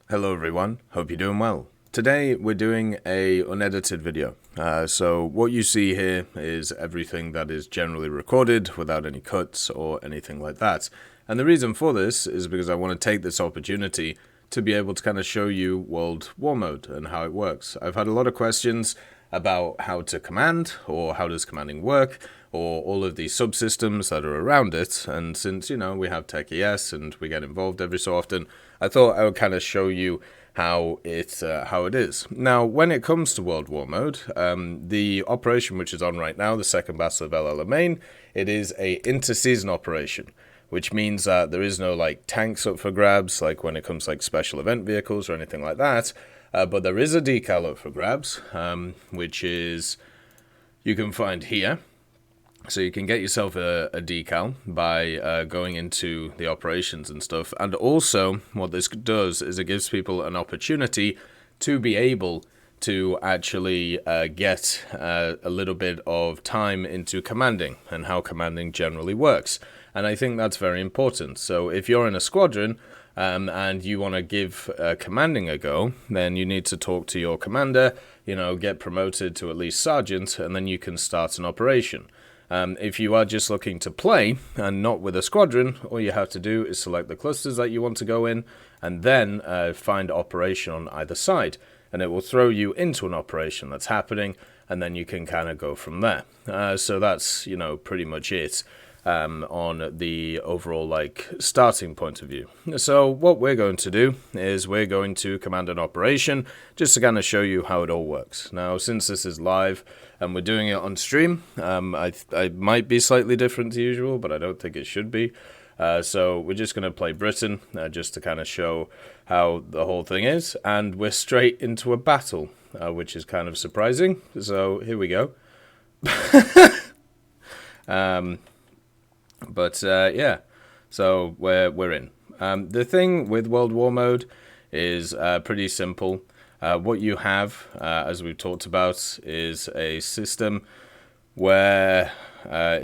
Hello everyone, hope you're doing well. Today we're doing a unedited video. So what you see here is everything that is generally recorded without any cuts or anything like that. And the reason for this is because I want to take this opportunity to be able to kind of show you World War Mode and how it works. I've had a lot of questions about how to command, or how does commanding work, or all of these subsystems that are around it. And since, we have TechES and we get involved every so often, I thought I would kind of show you how it is. Now, when it comes to World War Mode, the operation which is on right now, the Second Battle of El Alamein, it is a inter-season operation, which means that there is no like tanks up for grabs, like when it comes to like special event vehicles or anything like that. But there is a decal up for grabs, which is you can find here. So you can get yourself a decal by going into the operations and stuff. And also what this does is it gives people an opportunity to be able to actually get a little bit of time into commanding and how commanding generally works. And I think that's very important. So if you're in a squadron and you want to give commanding a go, then you need to talk to your commander, get promoted to at least sergeant, and then you can start an operation. If you are just looking to play and not with a squadron, all you have to do is select the clusters that you want to go in and then find operation on either side. And it will throw you into an operation that's happening, and then you can kind of go from there. So that's, pretty much it on the overall, starting point of view. So what we're going to do is we're going to command an operation just to kind of show you how it all works. Now, since this is live and we're doing it on stream, I might be slightly different to usual, but I don't think it should be. So we're just going to play Britain just to kind of show how the whole thing is. And we're straight into a battle, which is kind of surprising. So here we go. Yeah, so we're in. The thing with World War Mode is pretty simple. What you have, as we've talked about, is a system where, at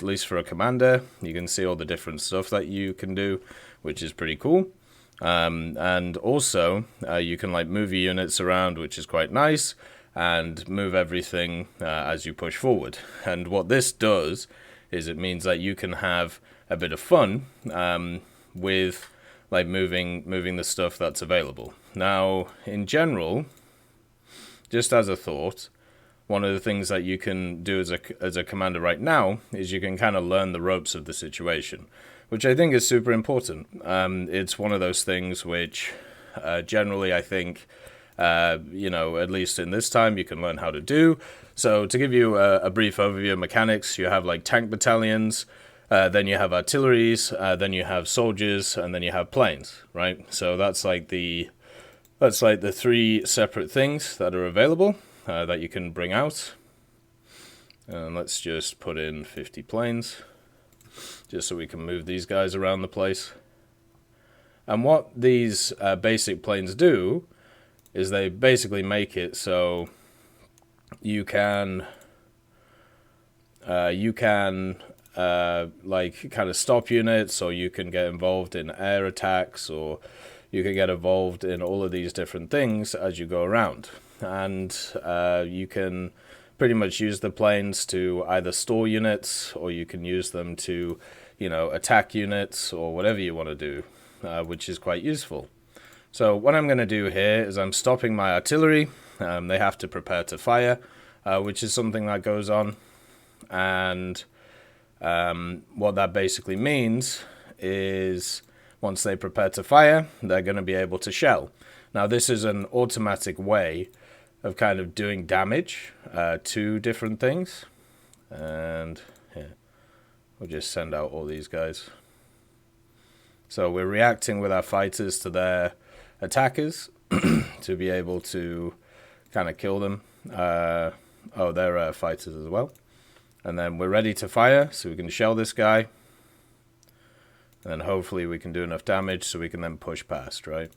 least for a commander, you can see all the different stuff that you can do, which is pretty cool. And also, you can move your units around, which is quite nice, and move everything as you push forward. And what this does is it means that you can have a bit of fun with moving the stuff that's available. Now, in general, just as a thought, one of the things that you can do as a commander right now is you can kind of learn the ropes of the situation, which I think is super important. It's one of those things which generally I think, at least in this time, you can learn how to do. So to give you a brief overview of mechanics, you have tank battalions, then you have artilleries, then you have soldiers, and then you have planes, right? So that's the three separate things that are available that you can bring out. And let's just put in 50 planes, just so we can move these guys around the place. And what these basic planes do is they basically make it so you can kind of stop units, or you can get involved in air attacks, or you can get involved in all of these different things as you go around. And you can pretty much use the planes to either store units, or you can use them to, attack units, or whatever you want to do, which is quite useful. So what I'm going to do here is I'm stopping my artillery. They have to prepare to fire, which is something that goes on. And what that basically means is once they prepare to fire, they're going to be able to shell. Now, this is an automatic way of kind of doing damage to different things. And here, we'll just send out all these guys. So we're reacting with our fighters to their attackers to be able to kind of kill them. They're fighters as well. And then we're ready to fire, so we can shell this guy. And then hopefully we can do enough damage so we can then push past, right?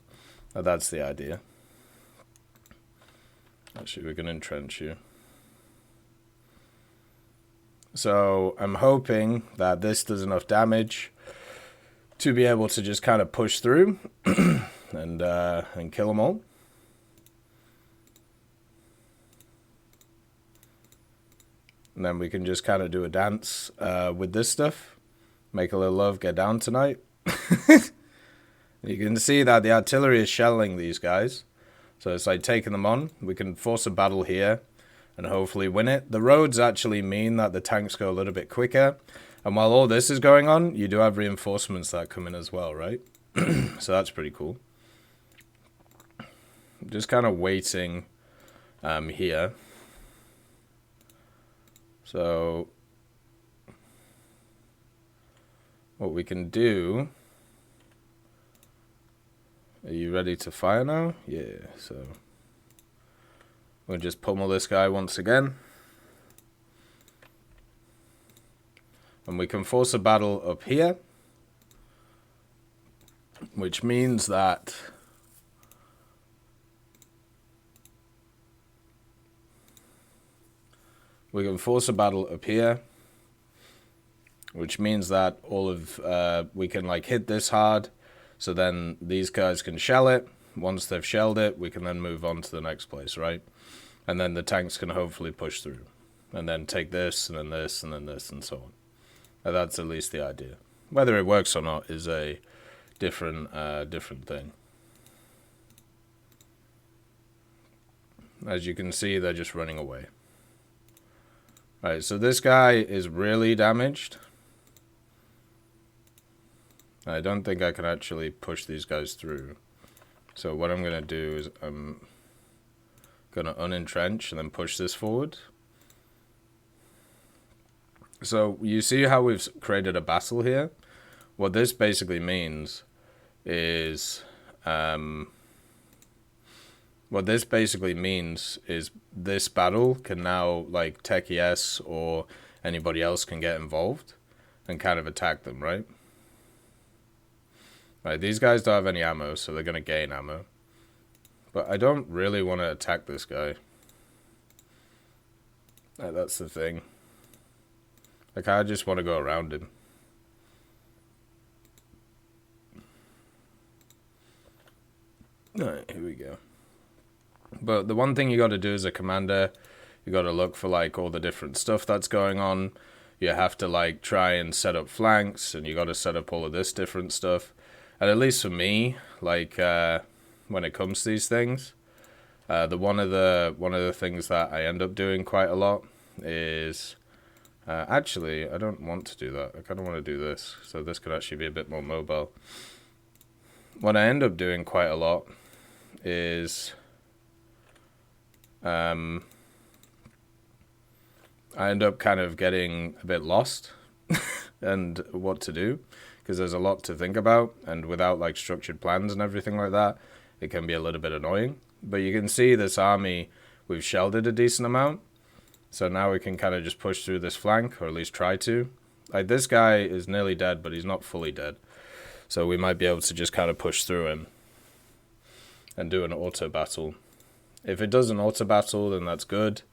Now that's the idea. Actually, we can entrench you. So I'm hoping that this does enough damage to be able to just kind of push through and kill them all. And then we can just kind of do a dance with this stuff. Make a little love, get down tonight. You can see that the artillery is shelling these guys. So it's like taking them on. We can force a battle here and hopefully win it. The roads actually mean that the tanks go a little bit quicker. And while all this is going on, you do have reinforcements that come in as well, right? So that's pretty cool. Just kind of waiting here. So what we can do... Are you ready to fire now? Yeah, so we'll just pummel this guy once again. And we can force a battle up here, which means that we can force a battle up here, which means that all of we can like hit this hard. So then these guys can shell it. Once they've shelled it, we can then move on to the next place, right? And then the tanks can hopefully push through. And then take this, and then this, and then this, and so on. And that's at least the idea. Whether it works or not is a different thing. As you can see, they're just running away. Right, so this guy is really damaged. I don't think I can actually push these guys through. So what I'm going to do is I'm going to unentrench and then push this forward. So you see how we've created a battle here? What this basically means is... this battle can now, like, Tech ES or anybody else can get involved and kind of attack them, right? Right, these guys don't have any ammo, so they're going to gain ammo. But I don't really want to attack this guy. That's the thing. Like, I just want to go around him. Alright, here we go. But the one thing you got to do as a commander, you got to look for, like, all the different stuff that's going on. You have to, like, try and set up flanks, and you got to set up all of this different stuff. And at least for me, like, when it comes to these things, one of the things that I end up doing quite a lot is... actually, I don't want to do that. I kind of want to do this. So this could actually be a bit more mobile. What I end up doing quite a lot is... I end up kind of getting a bit lost and what to do. Because there's a lot to think about, and without like structured plans and everything like that, it can be a little bit annoying. But you can see this army, we've shelled it a decent amount. So now we can kind of just push through this flank, or at least try to. Like, this guy is nearly dead, but he's not fully dead. So we might be able to just kind of push through him and do an auto battle. If it does an auto battle, then that's good.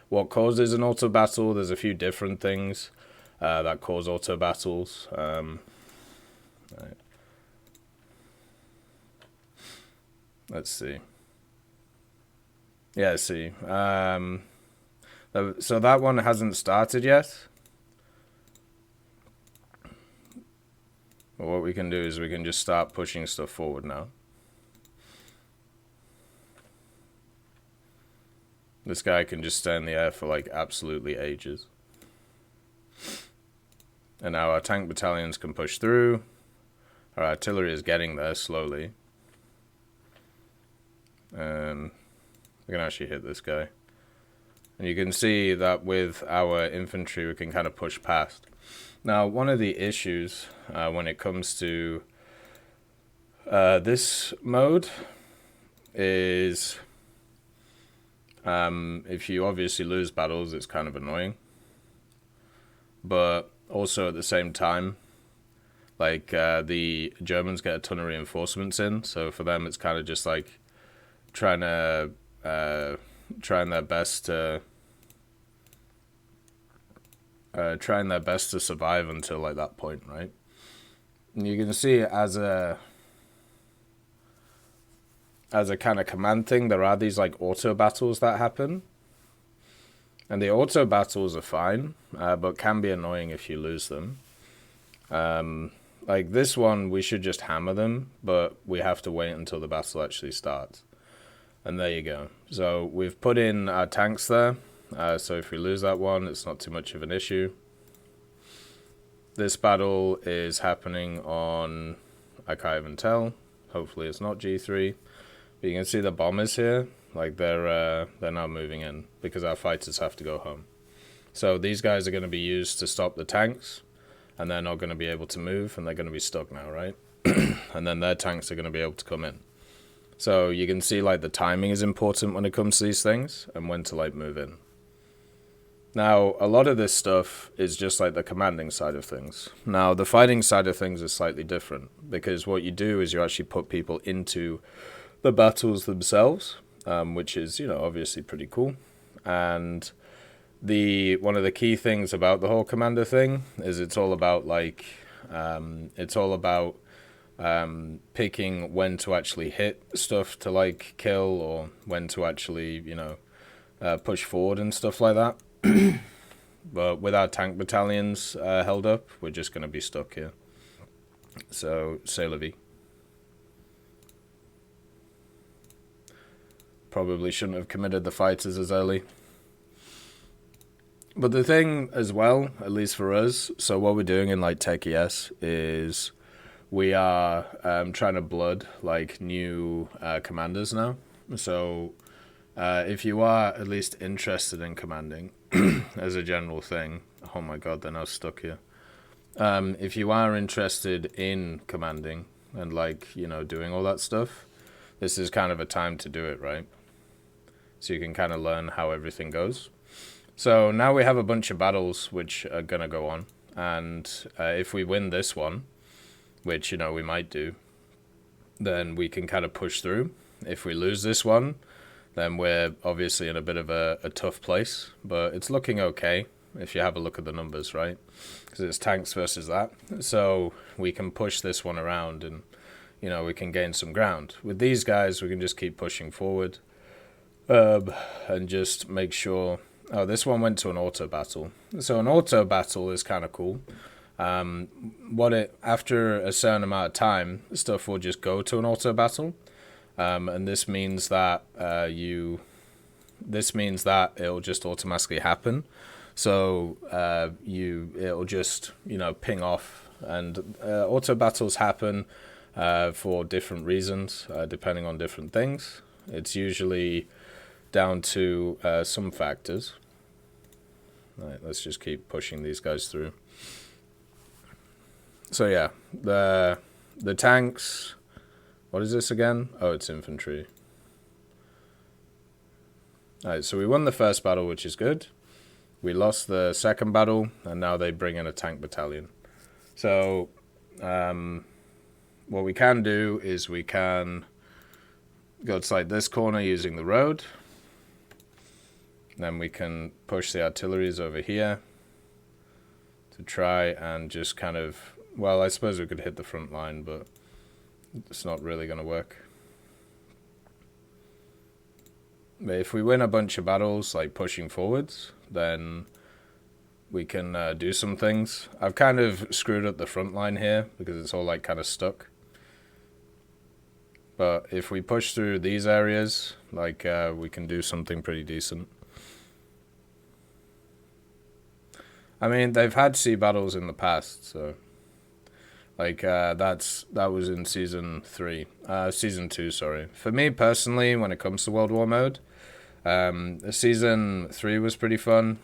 What causes an auto battle? There's a few different things that cause auto battles. Right. Let's see. Yeah, see. So that one hasn't started yet. But what we can do is we can just start pushing stuff forward now. This guy can just stay in the air for like absolutely ages. And now our tank battalions can push through. Our artillery is getting there slowly. And we can actually hit this guy. And you can see that with our infantry we can kind of push past. Now, one of the issues when it comes to this mode is if you obviously lose battles, it's kind of annoying. But also at the same time, like, the Germans get a ton of reinforcements in, so for them it's kind of just like trying their best to survive until like that point, right? you can see as a kind of command thing, there are these like auto battles that happen. And the auto battles are fine, but can be annoying if you lose them. Like this one, we should just hammer them, but we have to wait until the battle actually starts. And there you go. So we've put in our tanks there. So if we lose that one, it's not too much of an issue. This battle is happening on, I can't even tell. Hopefully it's not G3. But you can see the bombers here. Like they're now moving in because our fighters have to go home. So these guys are going to be used to stop the tanks, and they're not going to be able to move, and they're going to be stuck now, right? And then their tanks are going to be able to come in. So you can see like the timing is important when it comes to these things, and when to like move in. Now, a lot of this stuff is just like the commanding side of things. Now, the fighting side of things is slightly different, because what you do is you actually put people into the battles themselves, which is, obviously pretty cool. And one of the key things about the whole commander thing is it's all about picking when to actually hit stuff to like kill, or when to actually push forward and stuff like that. But with our tank battalions held up, we're just going to be stuck here. So c'est la vie. Probably shouldn't have committed the fighters as early. But the thing as well, at least for us, so what we're doing in like Tech ES is we are trying to blood like new commanders now. So if you are at least interested in commanding as a general thing, oh my god, they're now stuck here. If you are interested in commanding and doing all that stuff, this is kind of a time to do it, right? So you can kind of learn how everything goes. So now we have a bunch of battles which are going to go on. And if we win this one, which, we might do, then we can kind of push through. If we lose this one, then we're obviously in a bit of a tough place. But it's looking okay if you have a look at the numbers, right? Because it's tanks versus that. So we can push this one around and, we can gain some ground. With these guys, we can just keep pushing forward. And just make sure... Oh, this one went to an auto battle. So an auto battle is kind of cool. After a certain amount of time, stuff will just go to an auto battle. And this means that it'll just automatically happen. So it'll just ping off, and auto battles happen for different reasons, depending on different things. It's usually down to some factors. All right, let's just keep pushing these guys through. So yeah, the tanks. What is this again? Oh, it's infantry. Alright, so we won the first battle, which is good. We lost the second battle, and now they bring in a tank battalion. So, what we can do is we can go outside this corner using the road. Then we can push the artilleries over here to try and just kind of... Well, I suppose we could hit the front line, but it's not really going to work. But if we win a bunch of battles, like pushing forwards, then we can do some things. I've kind of screwed up the front line here because it's all like kind of stuck. But if we push through these areas, we can do something pretty decent. I mean, they've had sea battles in the past, so... that was in Season 2, sorry. For me, personally, when it comes to World War mode, Season 3 was pretty fun.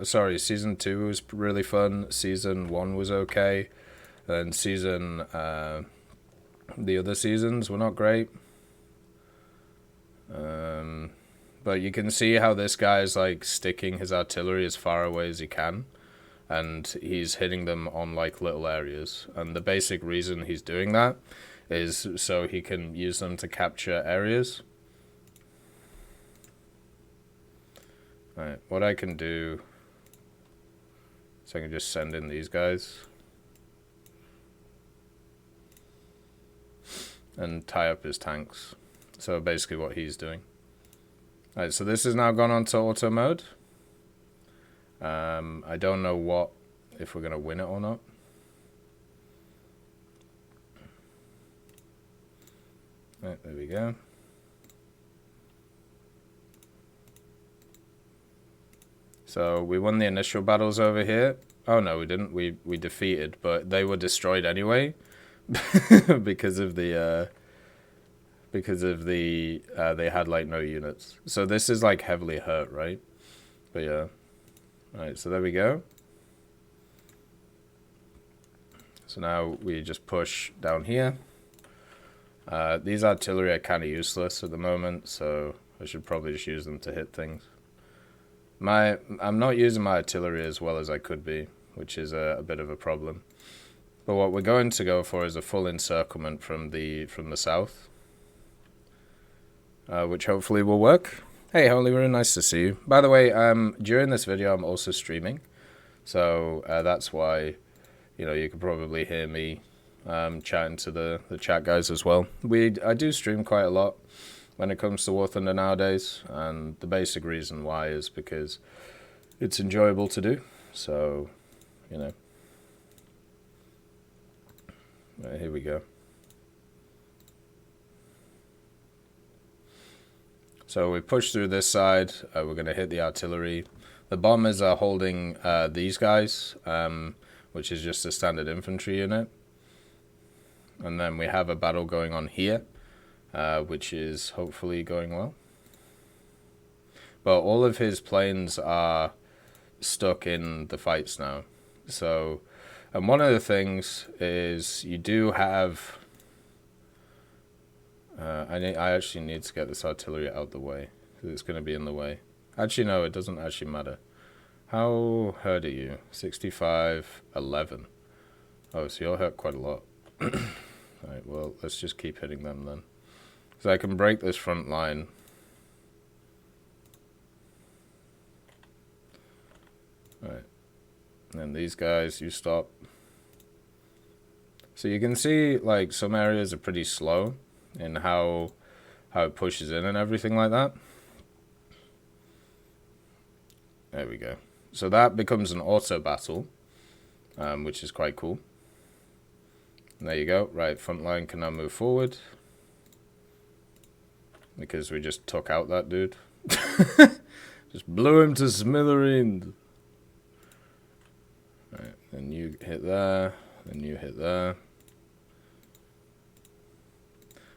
Season 2 was really fun. Season 1 was okay. And the other seasons were not great. But you can see how this guy's, sticking his artillery as far away as he can. And he's hitting them on little areas, and the basic reason he's doing that is so he can use them to capture areas. Alright, what I can do is I can just send in these guys. and tie up his tanks. So basically what he's doing. Alright, so this has now gone on to auto mode. I don't know if we're going to win it or not. Right, there we go. So we won the initial battles over here. Oh no, we didn't. We defeated, but they were destroyed anyway because of the they had like no units. So this is like heavily hurt, right? But yeah. Alright, so there we go. So now we just push down here. These artillery are kind of useless at the moment, so I should probably just use them to hit things. I'm not using my artillery as well as I could be, which is a bit of a problem. But what we're going to go for is a full encirclement from the south, which hopefully will work. Hey, Holy, really nice to see you. By the way, during this video, I'm also streaming, so that's why, you can probably hear me chatting to the chat guys as well. I do stream quite a lot when it comes to War Thunder nowadays, and the basic reason why is because it's enjoyable to do. So, right, here we go. So we push through this side. We're going to hit the artillery. The bombers are holding these guys, which is just a standard infantry unit. And then we have a battle going on here, which is hopefully going well. But all of his planes are stuck in the fights now. So, and one of the things is you do have... I actually need to get this artillery out the way, because it's going to be in the way. Actually, no, it doesn't actually matter. How hurt are you? 65, 11. Oh, so you're hurt quite a lot. Alright, well, let's just keep hitting them then. Because I can break this front line. Alright. And then these guys, you stop. So you can see, like, some areas are pretty slow in how it pushes in and everything like that. There we go. So that becomes an auto battle, which is quite cool. And there you go. Right, front line can now move forward. Because we just took out that dude. Just blew him to smithereens. Right, then you hit there. Then you hit there.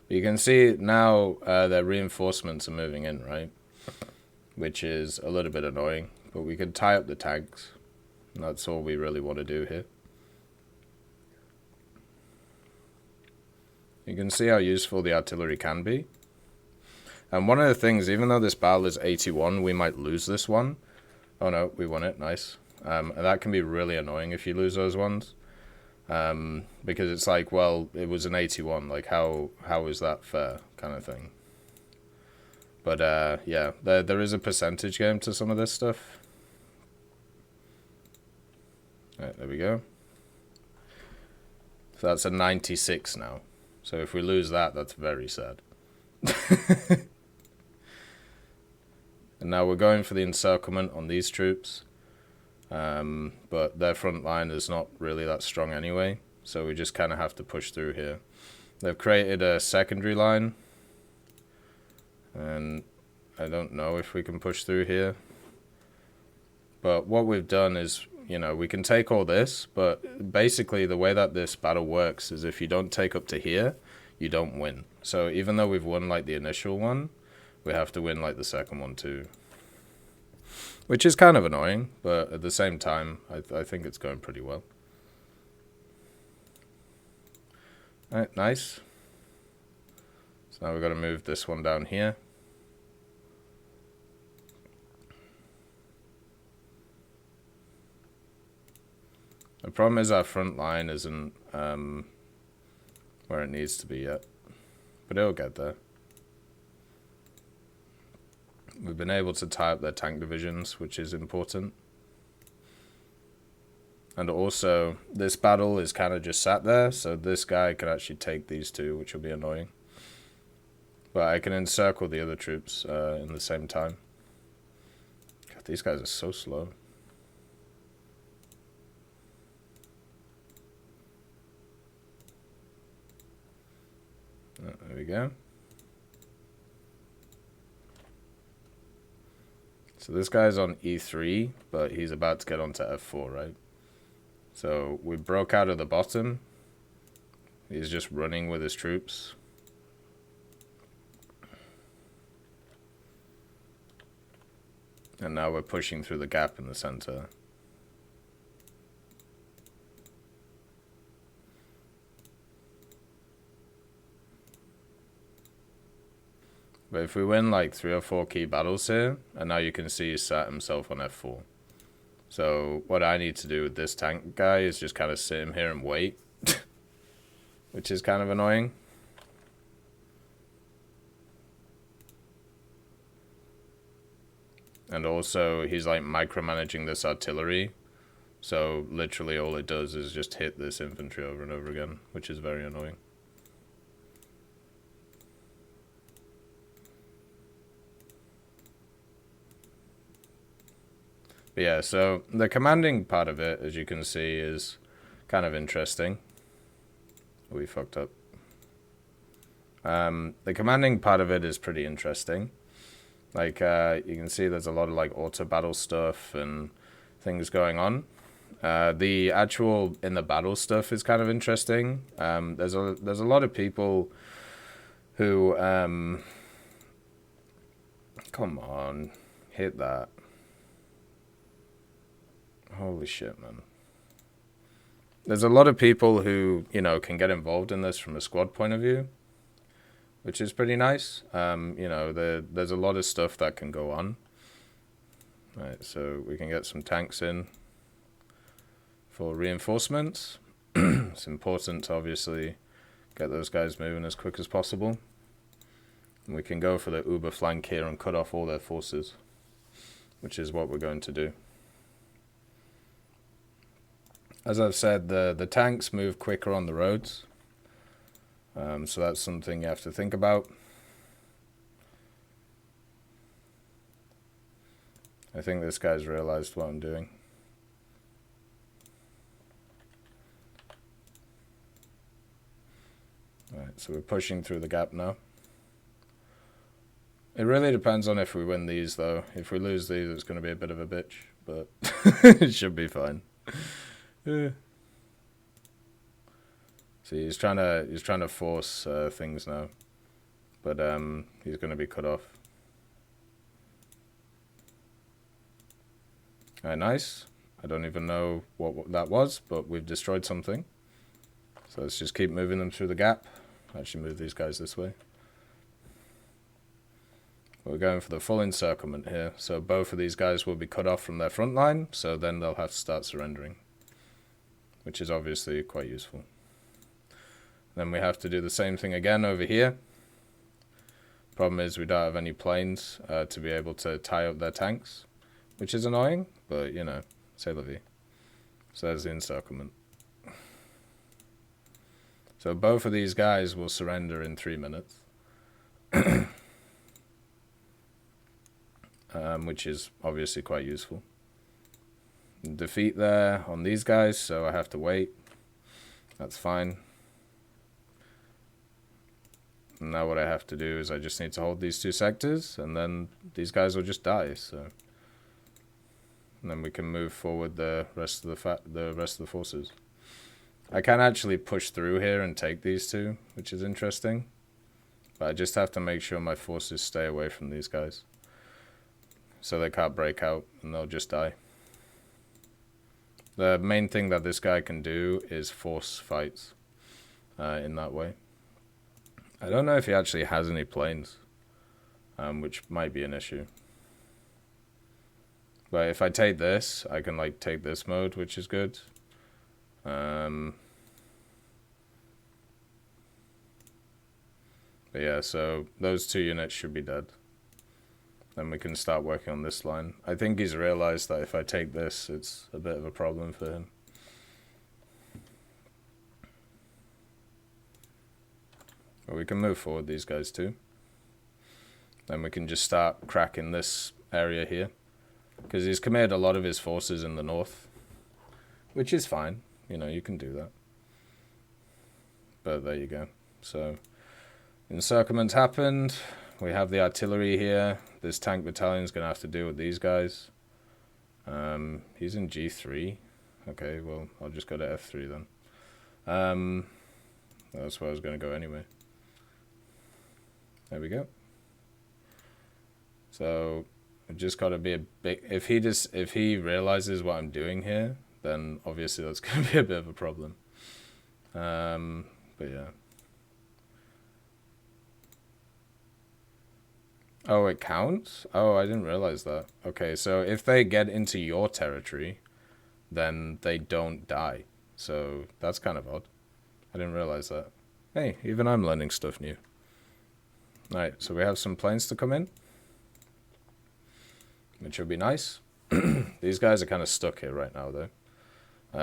But you can see now their reinforcements are moving in, right? Which is a little bit annoying. But we can tie up the tanks. And that's all we really want to do here. You can see how useful the artillery can be. And one of the things, even though this battle is 81, we might lose this one. Oh no, we won it, nice. And that can be really annoying if you lose those ones. Because it's like, well, it was an 81, like how is that fair, kind of thing. But yeah, there is a percentage game to some of this stuff. Right, there we go. So that's a 96 now. So if we lose that, that's very sad. And now we're going for the encirclement on these troops. But their front line is not really that strong anyway. So we just kind of have to push through here. They've created a secondary line. And I don't know if we can push through here. But what we've done is, we can take all this. But basically the way that this battle works is if you don't take up to here, you don't win. So even though we've won like the initial one, we have to win like the second one too. Which is kind of annoying, but at the same time, I think it's going pretty well. Alright, nice. So now we've got to move this one down here. The problem is our front line isn't where it needs to be yet. But it'll get there. We've been able to tie up their tank divisions, which is important. And also, this battle is kind of just sat there, so this guy can actually take these two, which will be annoying. But I can encircle the other troops in the same time. God, these guys are so slow. Oh, there we go. So this guy's on E3, but he's about to get onto F4, right? So we broke out of the bottom. He's just running with his troops. And now we're pushing through the gap in the center. But if we win like 3 or 4 key battles here, and now you can see he's sat himself on F4. So what I need to do with this tank guy is just kind of sit him here and wait. Which is kind of annoying. And also, he's like micromanaging this artillery. So literally all it does is just hit this infantry over and over again, which is very annoying. But yeah, so the commanding part of it, as you can see, is kind of interesting. We fucked up. The commanding part of it is pretty interesting. Like, you can see there's a lot of like auto battle stuff and things going on. The actual in the battle stuff is kind of interesting. There's a lot of people who come on, hit that. Holy shit, man. There's a lot of people who, you know, can get involved in this from a squad point of view, which is pretty nice. You know, there's a lot of stuff that can go on. Right, so we can get some tanks in for reinforcements. It's important to obviously get those guys moving as quick as possible. And we can go for the uber flank here and cut off all their forces, which is what we're going to do. As I've said, the tanks move quicker on the roads. So that's something you have to think about. I think this guy's realized what I'm doing. Alright, so we're pushing through the gap now. It really depends on if we win these, though. If we lose these, it's going to be a bit of a bitch, but it should be fine. Yeah. See, he's trying to force things now, but he's going to be cut off. Alright, nice. I don't even know what that was, but we've destroyed something. So let's just keep moving them through the gap. Actually move these guys this way. We're going for the full encirclement here. So both of these guys will be cut off from their front line, so then they'll have to start surrendering, which is obviously quite useful. Then we have to do the same thing again over here. Problem is we don't have any planes to be able to tie up their tanks, which is annoying, but you know, c'est la vie. So there's the encirclement. So both of these guys will surrender in 3 minutes. Which is obviously quite useful. Defeat there on these guys, so I have to wait. That's fine. And now what I have to do is I just need to hold these 2 sectors, and then these guys will just die. So, and then we can move forward the rest of the forces. I can actually push through here and take these 2, which is interesting. But I just have to make sure my forces stay away from these guys, so they can't break out and they'll just die. The main thing that this guy can do is force fights in that way. I don't know if he actually has any planes, which might be an issue. But if I take this, I can like take this mode, which is good. But yeah, so those 2 units should be dead. Then we can start working on this line. I think he's realized that if I take this, it's a bit of a problem for him. But we can move forward these guys too. Then we can just start cracking this area here. Because he's committed a lot of his forces in the north. Which is fine. You know, you can do that. But there you go. So, encirclement happened. We have the artillery here. This tank battalion is going to have to deal with these guys. He's in G3. Okay, well, I'll just go to F3 then. That's where I was going to go anyway. There we go. So, I've just got to be a bit... If he realizes what I'm doing here, then obviously that's going to be a bit of a problem. But yeah. Oh, it counts? Oh, I didn't realize that. Okay, so if they get into your territory, then they don't die. So that's kind of odd. I didn't realize that. Hey, even I'm learning stuff new. Alright, so we have some planes to come in, which would be nice. These guys are kind of stuck here right now, though,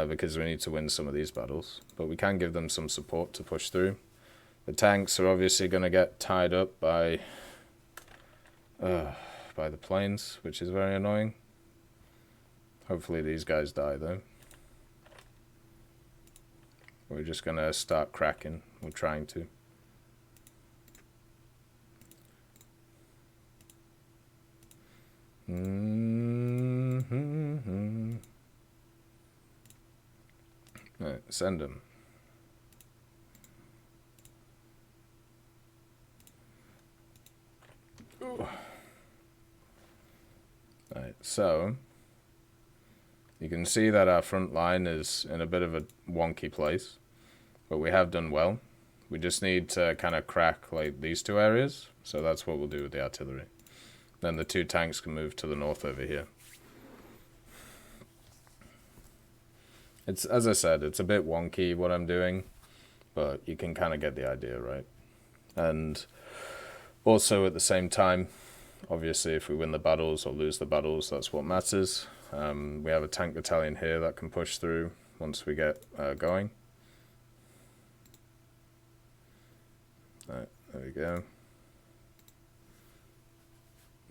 because we need to win some of these battles. But we can give them some support to push through. The tanks are obviously going to get tied up by the planes, which is very annoying. Hopefully these guys die, though. We're just going to start cracking. We're trying to. Right, send them. Right, so you can see that our front line is in a bit of a wonky place, but we have done well. We just need to kind of crack like these two areas, so that's what we'll do with the artillery. Then the two tanks can move to the north over here. It's, as I said, it's a bit wonky what I'm doing, but you can kind of get the idea, right? And also at the same time, obviously if we win the battles or lose the battles, that's what matters. We have a tank battalion here that can push through once we get going. Right, there we go.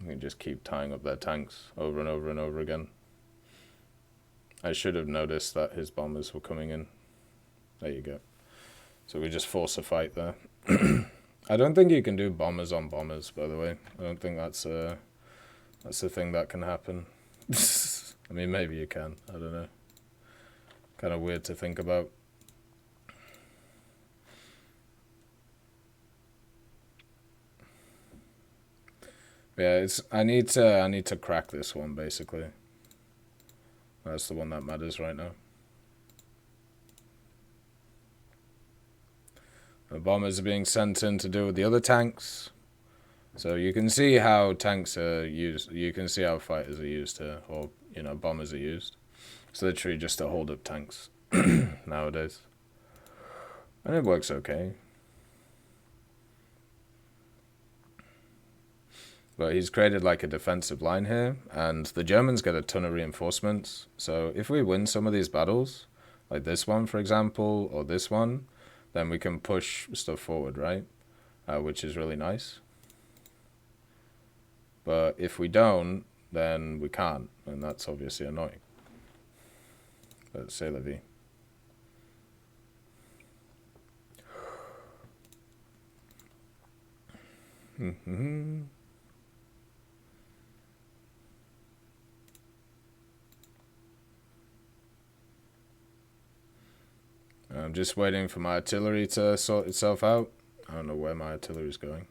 We can just keep tying up their tanks over and over and over again. I should have noticed that his bombers were coming in. There you go. So we just force a fight there. I don't think you can do bombers on bombers, by the way. I don't think that's a thing that can happen. I mean, maybe you can. I don't know. Kind of weird to think about. Yeah, it's. I need to crack this one basically. That's the one that matters right now. The bombers are being sent in to deal with the other tanks. So you can see how tanks are used. You can see how fighters are used here, or you know, bombers are used. It's literally just to hold up tanks nowadays, and it works okay. But he's created like a defensive line here, and the Germans get a ton of reinforcements. So if we win some of these battles, like this one for example, or this one, then we can push stuff forward, right? Which is really nice. But if we don't, then we can't, and that's obviously annoying. But c'est la vie. I'm just waiting for my artillery to sort itself out. I don't know where my artillery is going.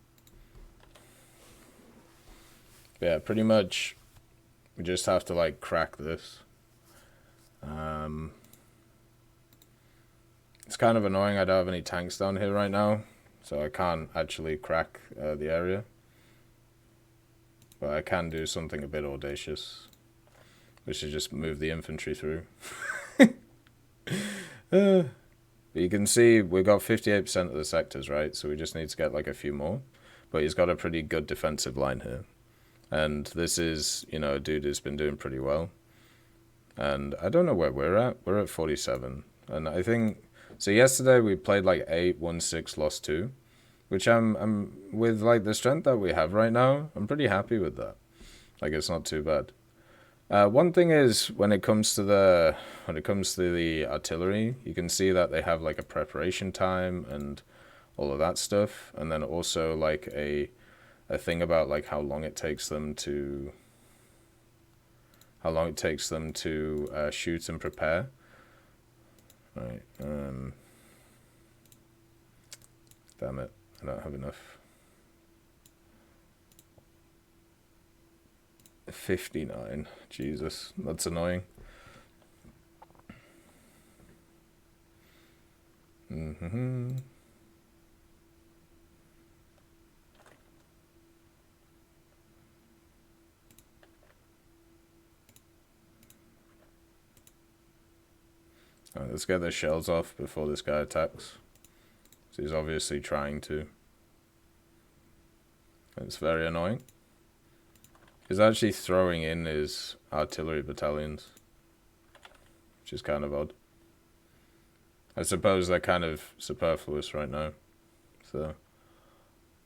But yeah, pretty much we just have to like crack this. It's kind of annoying I don't have any tanks down here right now, so I can't actually crack the area. But I can do something a bit audacious, which is just move the infantry through. But you can see we've got 58% of the sectors, right? So we just need to get like a few more. But he's got a pretty good defensive line here. And this is, you know, a dude who's been doing pretty well. And I don't know where we're at. We're at 47. And I think, so yesterday we played like 8, won 6, lost 2. which I'm with like the strength that we have right now, I'm pretty happy with that. Like, it's not too bad. One thing is when it comes to the artillery, you can see that they have like a preparation time and all of that stuff, and then also like a thing about like how long it takes them to shoot and prepare. Right. Damn it, I don't have enough. 59. Jesus, that's annoying. Alright, let's get the shells off before this guy attacks. So he's obviously trying to. It's very annoying. He's actually throwing in his artillery battalions, which is kind of odd. I suppose they're kind of superfluous right now. So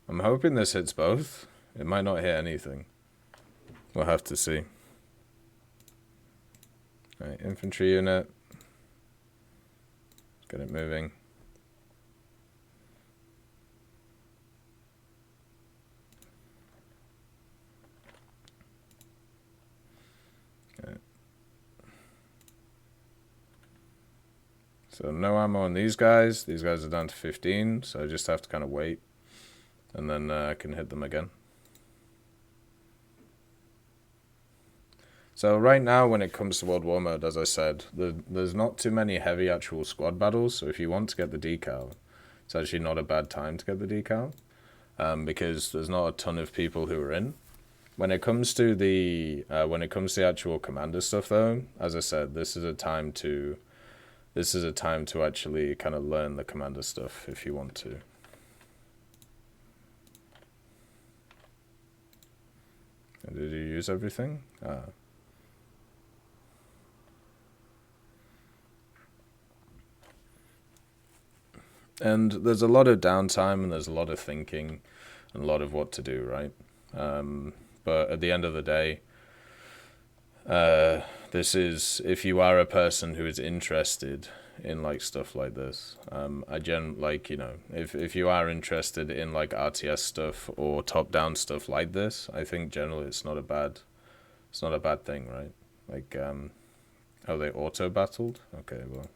I'm hoping this hits both. It might not hit anything. We'll have to see. Right, infantry unit. Get it moving. Okay. So no ammo on these guys. These guys are down to 15, so I just have to kind of wait. And then I can hit them again. So right now, when it comes to World War mode, as I said, there's not too many heavy actual squad battles. So if you want to get the decal, it's actually not a bad time to get the decal, because there's not a ton of people who are in. When it comes to the actual commander stuff, though, as I said, this is a time to actually kind of learn the commander stuff if you want to. Did you use everything? And there's a lot of downtime and there's a lot of thinking and a lot of what to do, right? But at the end of the day, this is, if you are a person who is interested in like stuff like this, if you are interested in like RTS stuff or top-down stuff like this, I think generally it's not a bad thing, right? Like, oh, they auto-battled? Okay, well.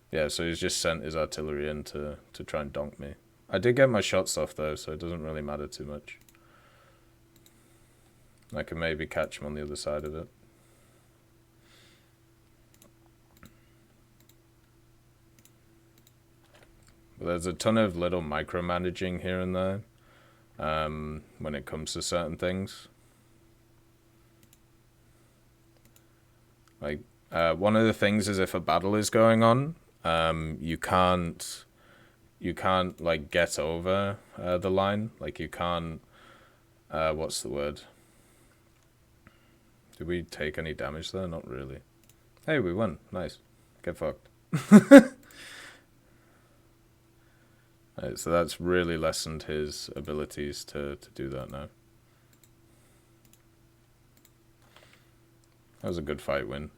Yeah, so he's just sent his artillery in to try and donk me. I did get my shots off, though, so it doesn't really matter too much. I can maybe catch him on the other side of it. But there's a ton of little micromanaging here and there when it comes to certain things. Like, one of the things is if a battle is going on, you can't like get over the line. Like you can't, what's the word? Did we take any damage there? Not really. Hey, we won. Nice. Get fucked. Right, so that's really lessened his abilities to do that now. That was a good fight win.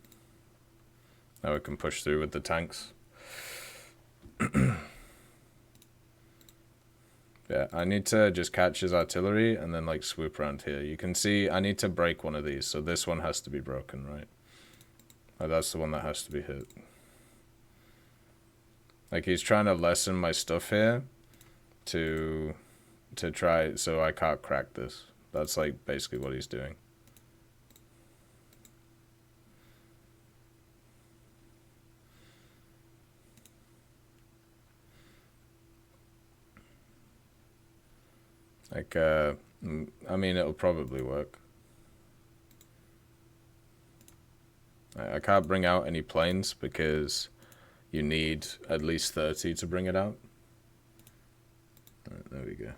Now we can push through with the tanks. Yeah, I need to just catch his artillery and then like swoop around here. You can see I need to break one of these, so this one has to be broken, right? Like, that's the one that has to be hit. Like he's trying to lessen my stuff here to try, so I can't crack this. That's like basically what he's doing. Like, I mean, it'll probably work. I can't bring out any planes because you need at least 30 to bring it out. Right, there we go.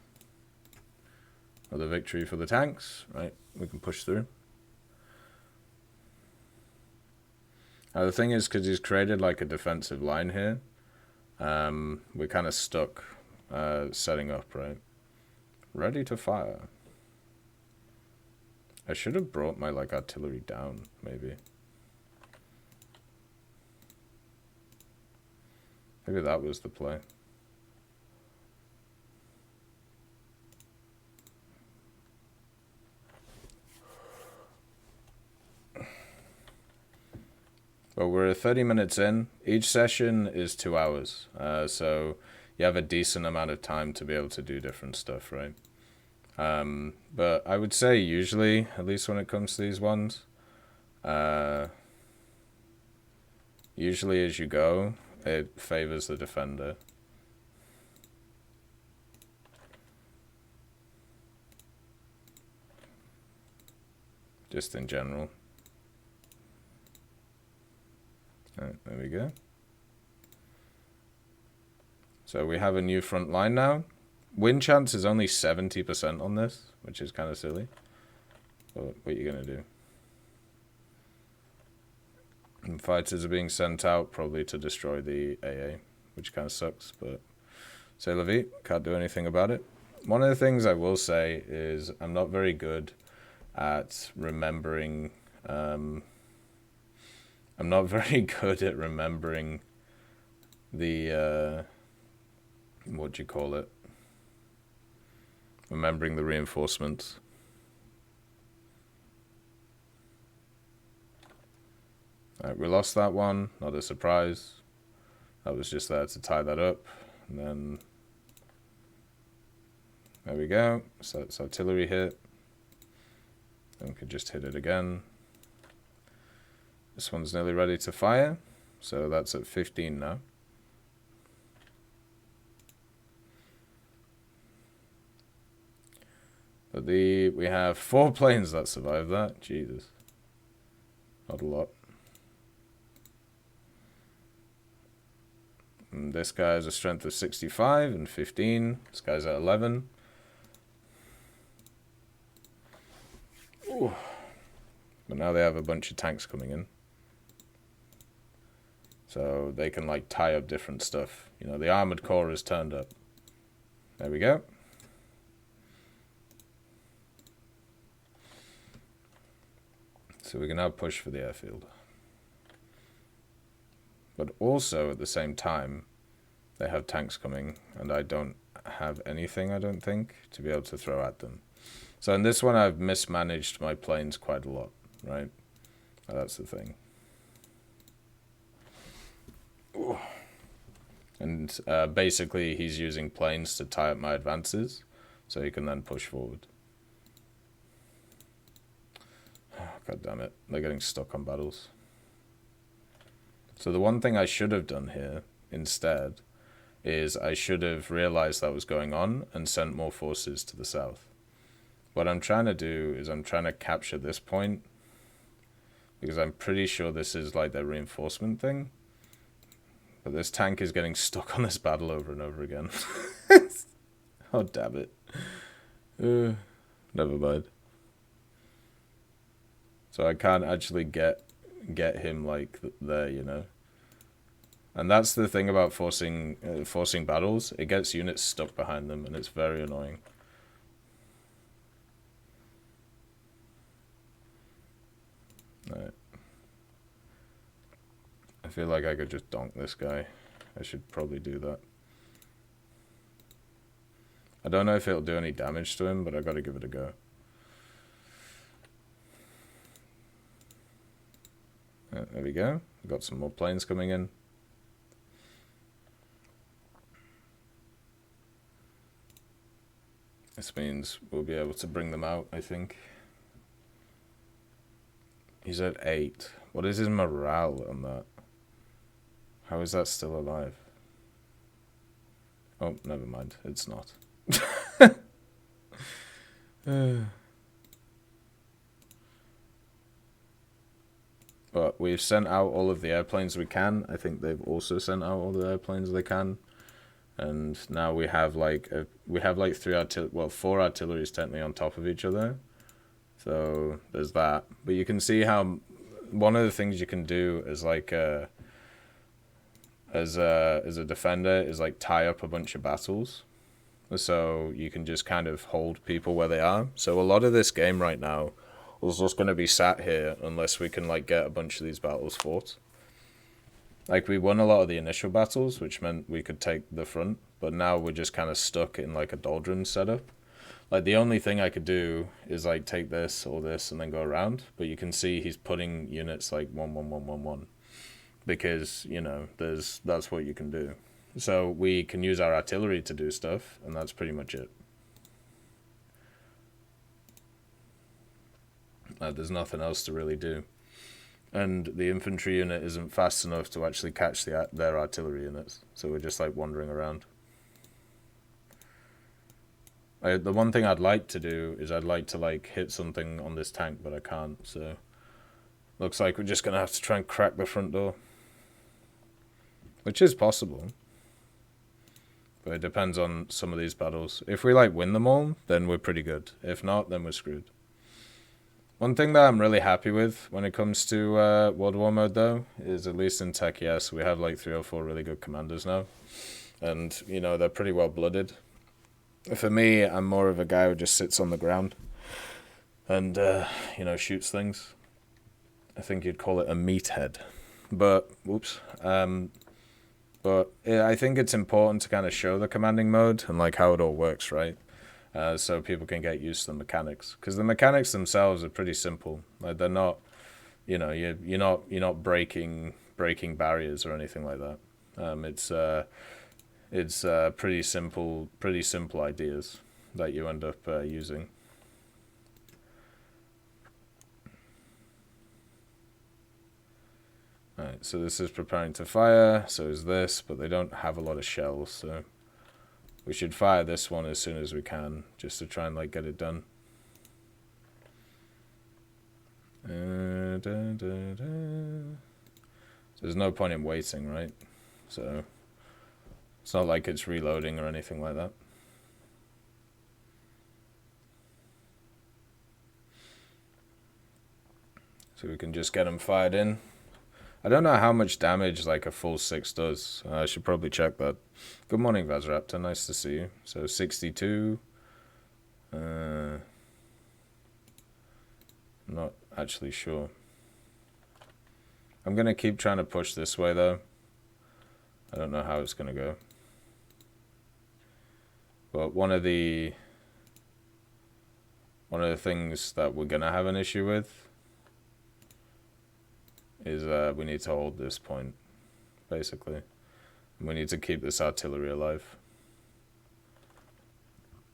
Another victory for the tanks. Right, we can push through. The thing is, because he's created like a defensive line here, we're kind of stuck setting up, right? Ready to fire. I should have brought my, like, artillery down, maybe. Maybe that was the play. Well, we're 30 minutes in. Each session is 2 hours. So you have a decent amount of time to be able to do different stuff, right? But I would say usually, at least when it comes to these ones, usually as you go, it favors the defender. Just in general. Alright, there we go. So we have a new front line now. Win chance is only 70% on this, which is kind of silly. But what are you going to do? And fighters are being sent out probably to destroy the AA, which kind of sucks, but c'est la vie, can't do anything about it. One of the things I will say is I'm not very good at remembering, I'm not very good at remembering the, what do you call it? Remembering the reinforcements. Alright, we lost that one, not a surprise. That was just there to tie that up. And then, there we go. So it's artillery hit. Then we could just hit it again. This one's nearly ready to fire. So that's at 15 now. But we have 4 planes that survived that. Jesus. Not a lot. And this guy has a strength of 65 and 15. This guy's at 11. Ooh. But now they have a bunch of tanks coming in. So they can like tie up different stuff. You know, the armored core is turned up. There we go. So we can now push for the airfield. But also, at the same time, they have tanks coming, and I don't have anything, I don't think, to be able to throw at them. So in this one, I've mismanaged my planes quite a lot, right? That's the thing. Ooh. And basically, he's using planes to tie up my advances, so he can then push forward. God damn it, they're getting stuck on battles. So the one thing I should have done here, instead, is I should have realized that was going on and sent more forces to the south. What I'm trying to do is I'm trying to capture this point, because I'm pretty sure this is like their reinforcement thing. But this tank is getting stuck on this battle over and over again. Oh, damn it. Never mind. So I can't actually get him like there, you know. And that's the thing about forcing battles. It gets units stuck behind them, and it's very annoying. Right. I feel like I could just donk this guy. I should probably do that. I don't know if it'll do any damage to him, but I gotta give it a go. There we go. We've got some more planes coming in. This means we'll be able to bring them out, I think. He's at 8. What is his morale on that? How is that still alive? Oh, never mind. It's not. But we've sent out all of the airplanes we can. I think they've also sent out all the airplanes they can. And now we have like 4 artilleries technically on top of each other. So there's that. But you can see how one of the things you can do is like as a defender is like tie up a bunch of battles. so you can just kind of hold people where they are. So a lot of this game right now is just going to be sat here unless we can like get a bunch of these battles fought. Like, we won a lot of the initial battles, which meant we could take the front, but now we're just kind of stuck in like a doldrums setup. Like, the only thing I could do is like take this or this and then go around, but you can see he's putting units like 1-1-1-1-1 because, you know, that's what you can do. So we can use our artillery to do stuff, and that's pretty much it. There's nothing else to really do. And the infantry unit isn't fast enough to actually catch their artillery units, so we're just like wandering around. The one thing I'd like to do is I'd like to like hit something on this tank, but I can't, so looks like we're just gonna have to try and crack the front door, which is possible, but it depends on some of these battles. If we like win them all, then we're pretty good. If not, then we're screwed. One thing that I'm really happy with when it comes to World War mode, though, is at least in Tech, yes, we have like 3 or 4 really good commanders now. And, you know, they're pretty well blooded. For me, I'm more of a guy who just sits on the ground and, you know, shoots things. I think you'd call it a meathead. But, whoops. But yeah, I think it's important to kind of show the commanding mode and like how it all works, right? So people can get used to the mechanics, because the mechanics themselves are pretty simple. Like, they're not, you know, you're not breaking barriers or anything like that. It's pretty simple ideas that you end up using. Alright, so this is preparing to fire, so is this, but they don't have a lot of shells, so we should fire this one as soon as we can, just to try and like get it done. So there's no point in waiting, right? So it's not like it's reloading or anything like that. So we can just get them fired in. I don't know how much damage like a full 6 does. I should probably check that. Good morning, Vazraptor. Nice to see you. So 62. I'm not actually sure. I'm going to keep trying to push this way, though. I don't know how it's going to go. But one of the things that we're going to have an issue with is we need to hold this point, basically. And we need to keep this artillery alive.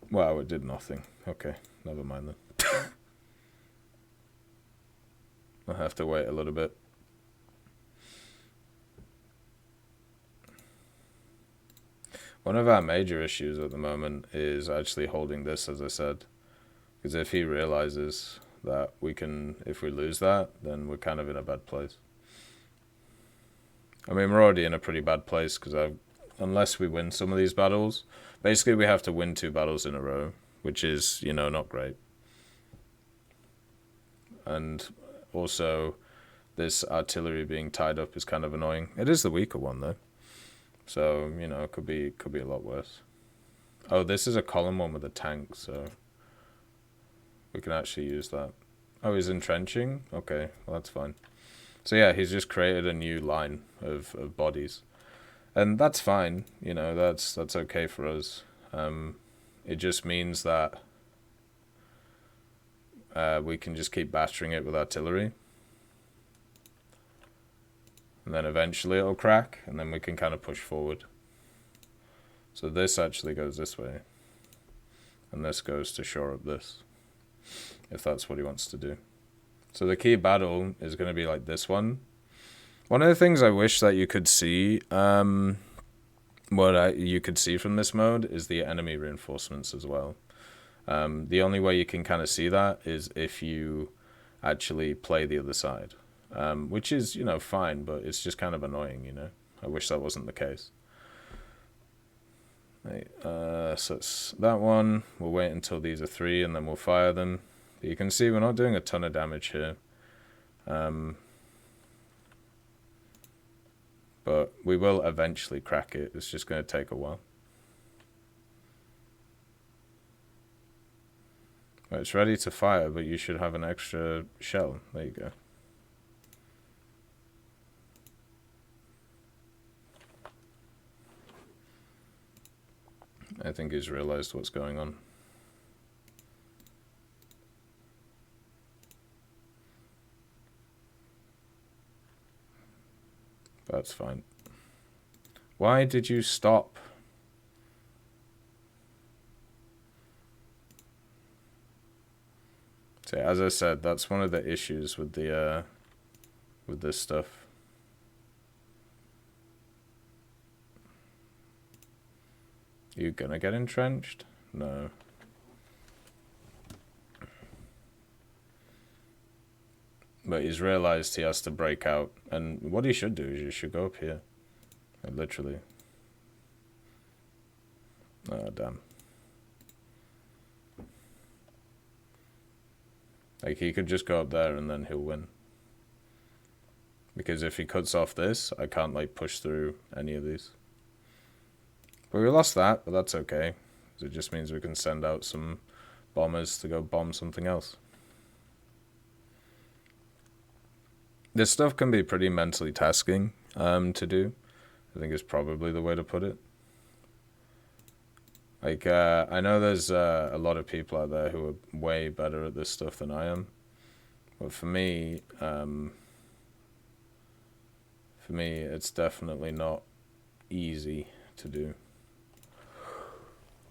Wow, it did nothing. Okay, never mind then. I'll have to wait a little bit. One of our major issues at the moment is actually holding this, as I said. Because if he realizes that we can, if we lose that, then we're kind of in a bad place. I mean, we're already in a pretty bad place, because unless we win some of these battles, basically we have to win 2 battles in a row, which is, you know, not great. And also, this artillery being tied up is kind of annoying. It is the weaker one, though. So, you know, it could be a lot worse. Oh, this is a column one with a tank, so we can actually use that. Oh, he's entrenching? Okay, well, that's fine. So yeah, he's just created a new line of bodies. And that's fine, you know, that's okay for us. It just means that we can just keep battering it with artillery. And then eventually it'll crack, and then we can kind of push forward. So this actually goes this way. And this goes to shore up this, if that's what he wants to do. So the key battle is going to be like this one. One of the things I wish that you could see, you could see from this mode is the enemy reinforcements as well. The only way you can kind of see that is if you actually play the other side. Which is, you know, fine, but it's just kind of annoying, you know. I wish that wasn't the case. Right, so it's that one. We'll wait until these are 3, and then we'll fire them. But you can see we're not doing a ton of damage here. But we will eventually crack it. It's just going to take a while. Well, it's ready to fire, but you should have an extra shell. There you go. I think he's realized what's going on. That's fine. Why did you stop? So as I said, that's one of the issues with the with this stuff. You gonna get entrenched? No. But he's realized he has to break out, and what he should do is you should go up here. Like, literally. Oh, damn. Like, he could just go up there and then he'll win. Because if he cuts off this, I can't, like, push through any of these. But we lost that, but that's okay. It just means we can send out some bombers to go bomb something else. This stuff can be pretty mentally tasking to do. I think is probably the way to put it. Like, I know there's a lot of people out there who are way better at this stuff than I am. But for me, it's definitely not easy to do.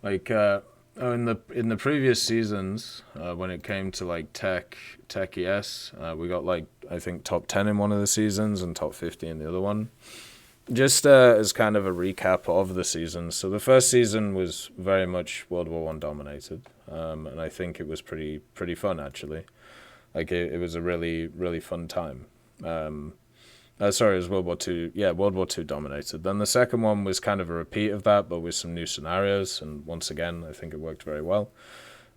Like, in the previous seasons, when it came to like Tech ES, we got like I think top 10 in one of the seasons and top 50 in the other one. Just as kind of a recap of the seasons. So the first season was very much World War I dominated, and I think it was pretty fun actually. Like it was a really fun time. Sorry, it was World War II. Yeah, World War II dominated. Then the second one was kind of a repeat of that, but with some new scenarios. And once again, I think it worked very well.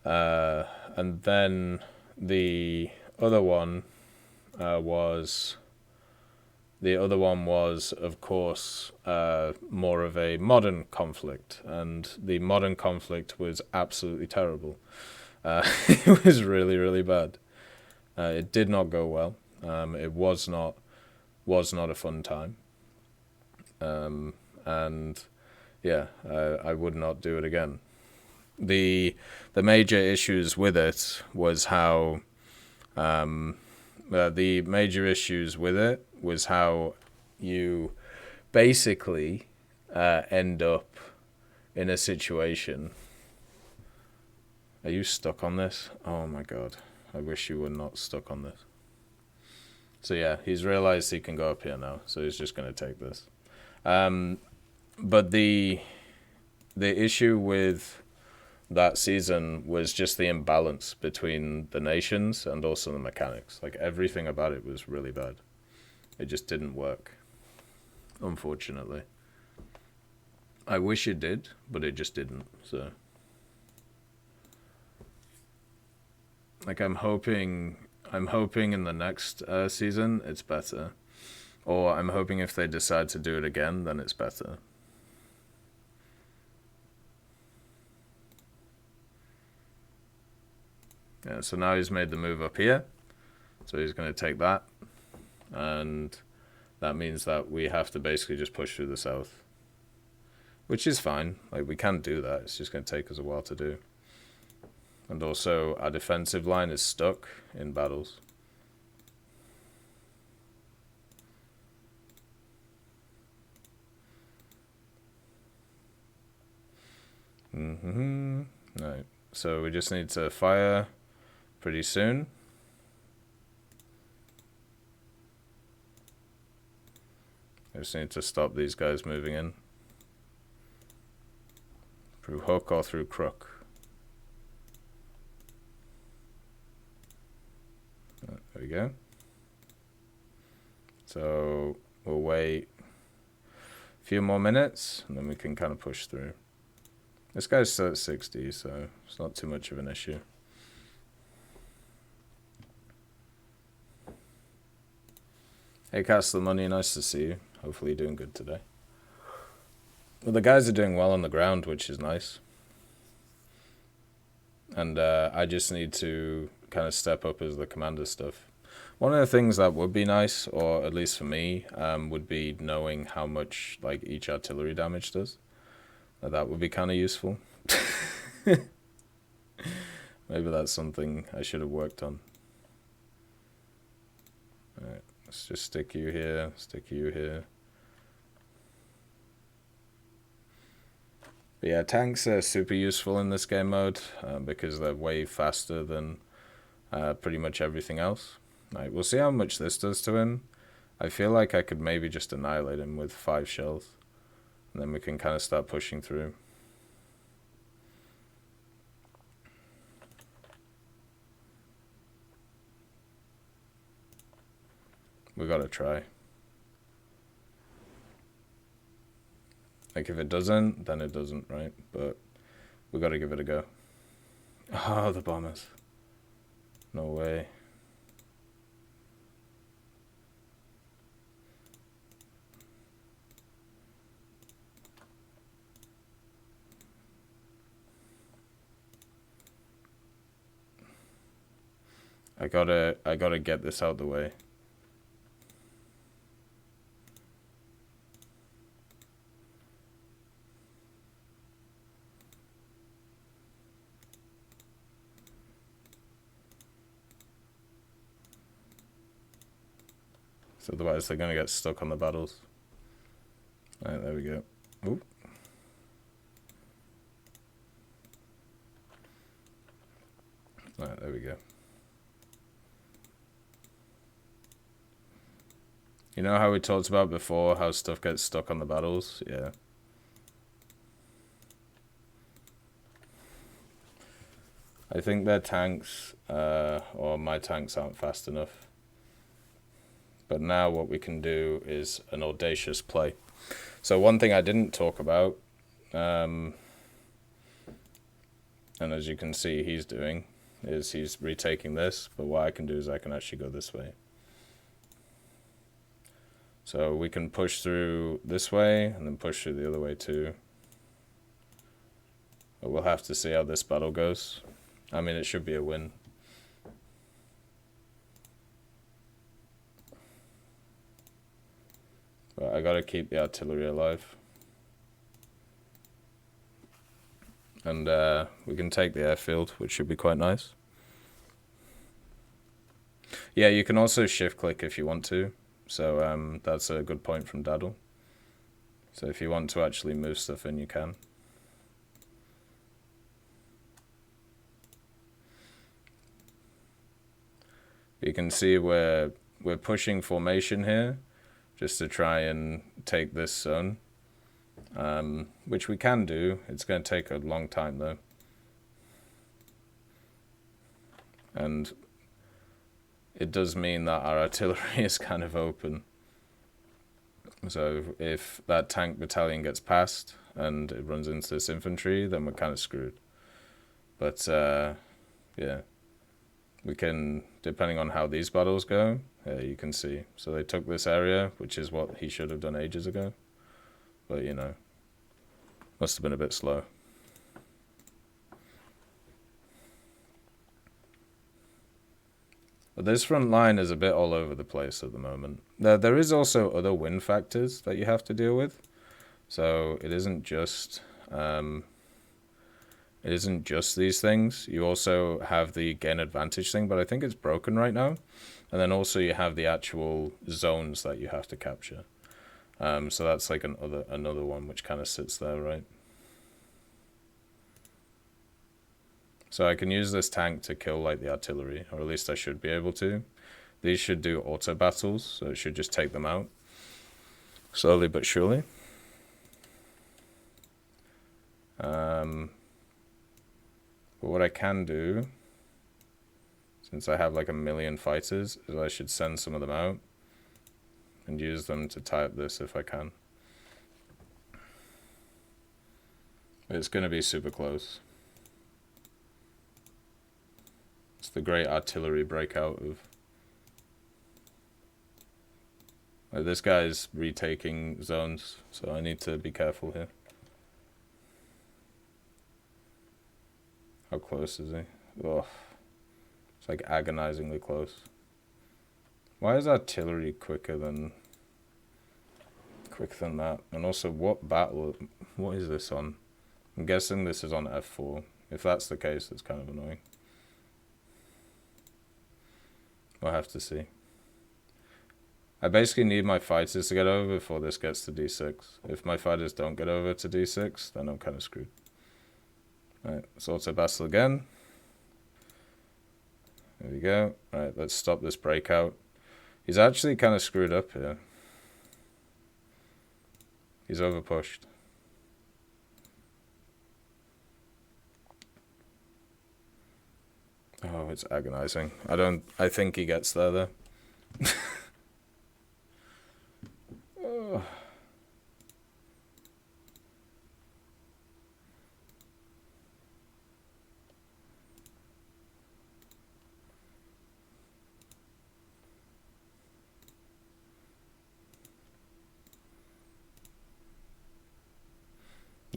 And then the other one was, of course, more of a modern conflict. And the modern conflict was absolutely terrible. It was really bad. It did not go well. It was not a fun time, and yeah, I would not do it again. The major issues with it was how you basically end up in a situation. Are you stuck on this? Oh my god, I wish you were not stuck on this. So yeah, he's realized he can go up here now, so he's just going to take this. But the issue with that season was just the imbalance between the nations and also the mechanics. Like everything about it was really bad. It just didn't work, unfortunately. I wish it did, but it just didn't. So, like, I'm hoping in the next season it's better. Or I'm hoping if they decide to do it again, then it's better. Yeah, so now he's made the move up here. So he's going to take that. And that means that we have to basically just push through the south. Which is fine. Like, we can do that. It's just going to take us a while to do. And also, our defensive line is stuck in battles. Right. So we just need to fire pretty soon. I just need to stop these guys moving in. Through hook or through crook. There we go. So we'll wait a few more minutes and then we can kind of push through. This guy's still at 60, so it's not too much of an issue. Hey, Castle Money, nice to see you. Hopefully you're doing good today. Well, the guys are doing well on the ground, which is nice. And I just need to kind of step up as the commander stuff. One of the things that would be nice, or at least for me, would be knowing how much like each artillery damage does. That would be kind of useful. Maybe that's something I should have worked on. Alright, let's just stick you here, stick you here. But yeah, tanks are super useful in this game mode because they're way faster than pretty much everything else. Right, we'll see how much this does to him. I feel like I could maybe just annihilate him with 5 shells. And then we can kind of start pushing through. We gotta try. Like, if it doesn't, then it doesn't, right? But we gotta give it a go. Oh, the bombers. No way. I gotta get this out the way. So otherwise they're gonna get stuck on the battles. Alright, there we go. Ooh. Alright, there we go. You know how we talked about before how stuff gets stuck on the battles? Yeah. I think their tanks, or my tanks aren't fast enough. But now what we can do is an audacious play. So one thing I didn't talk about, and as you can see he's doing, is he's retaking this, but what I can do is I can actually go this way. So we can push through this way, and then push through the other way too. But we'll have to see how this battle goes. I mean, it should be a win. But I gotta keep the artillery alive. And we can take the airfield, which should be quite nice. Yeah, you can also shift click if you want to. So that's a good point from Daddle. So if you want to actually move stuff in, you can. You can see we're pushing formation here, just to try and take this zone, which we can do. It's going to take a long time though. And it does mean that our artillery is kind of open. So if that tank battalion gets past and it runs into this infantry, then we're kind of screwed. But yeah, we can, depending on how these battles go, you can see. So they took this area, which is what he should have done ages ago. But, you know, must have been a bit slow. But this front line is a bit all over the place at the moment. There is also other win factors that you have to deal with. So it isn't just these things. You also have the gain advantage thing, but I think it's broken right now. And then also you have the actual zones that you have to capture. So that's like another one which kind of sits there, right? So I can use this tank to kill like the artillery, or at least I should be able to. These should do auto battles, so it should just take them out. Slowly but surely. But what I can do, since I have like 1 million fighters, is I should send some of them out and use them to tie up this if I can. It's going to be super close. It's the great artillery breakout of... this guy's retaking zones, so I need to be careful here. How close is he? Ugh. It's like agonizingly close. Why is artillery quicker than that? And also, what is this on? I'm guessing this is on F4. If that's the case, it's kind of annoying. We'll have to see. I basically need my fighters to get over before this gets to D6. If my fighters don't get over to D6, then I'm kind of screwed. Alright, let's auto battle again. There we go. Alright, let's stop this breakout. He's actually kind of screwed up here. He's overpushed. Oh, it's agonizing. I think he gets there though. Oh.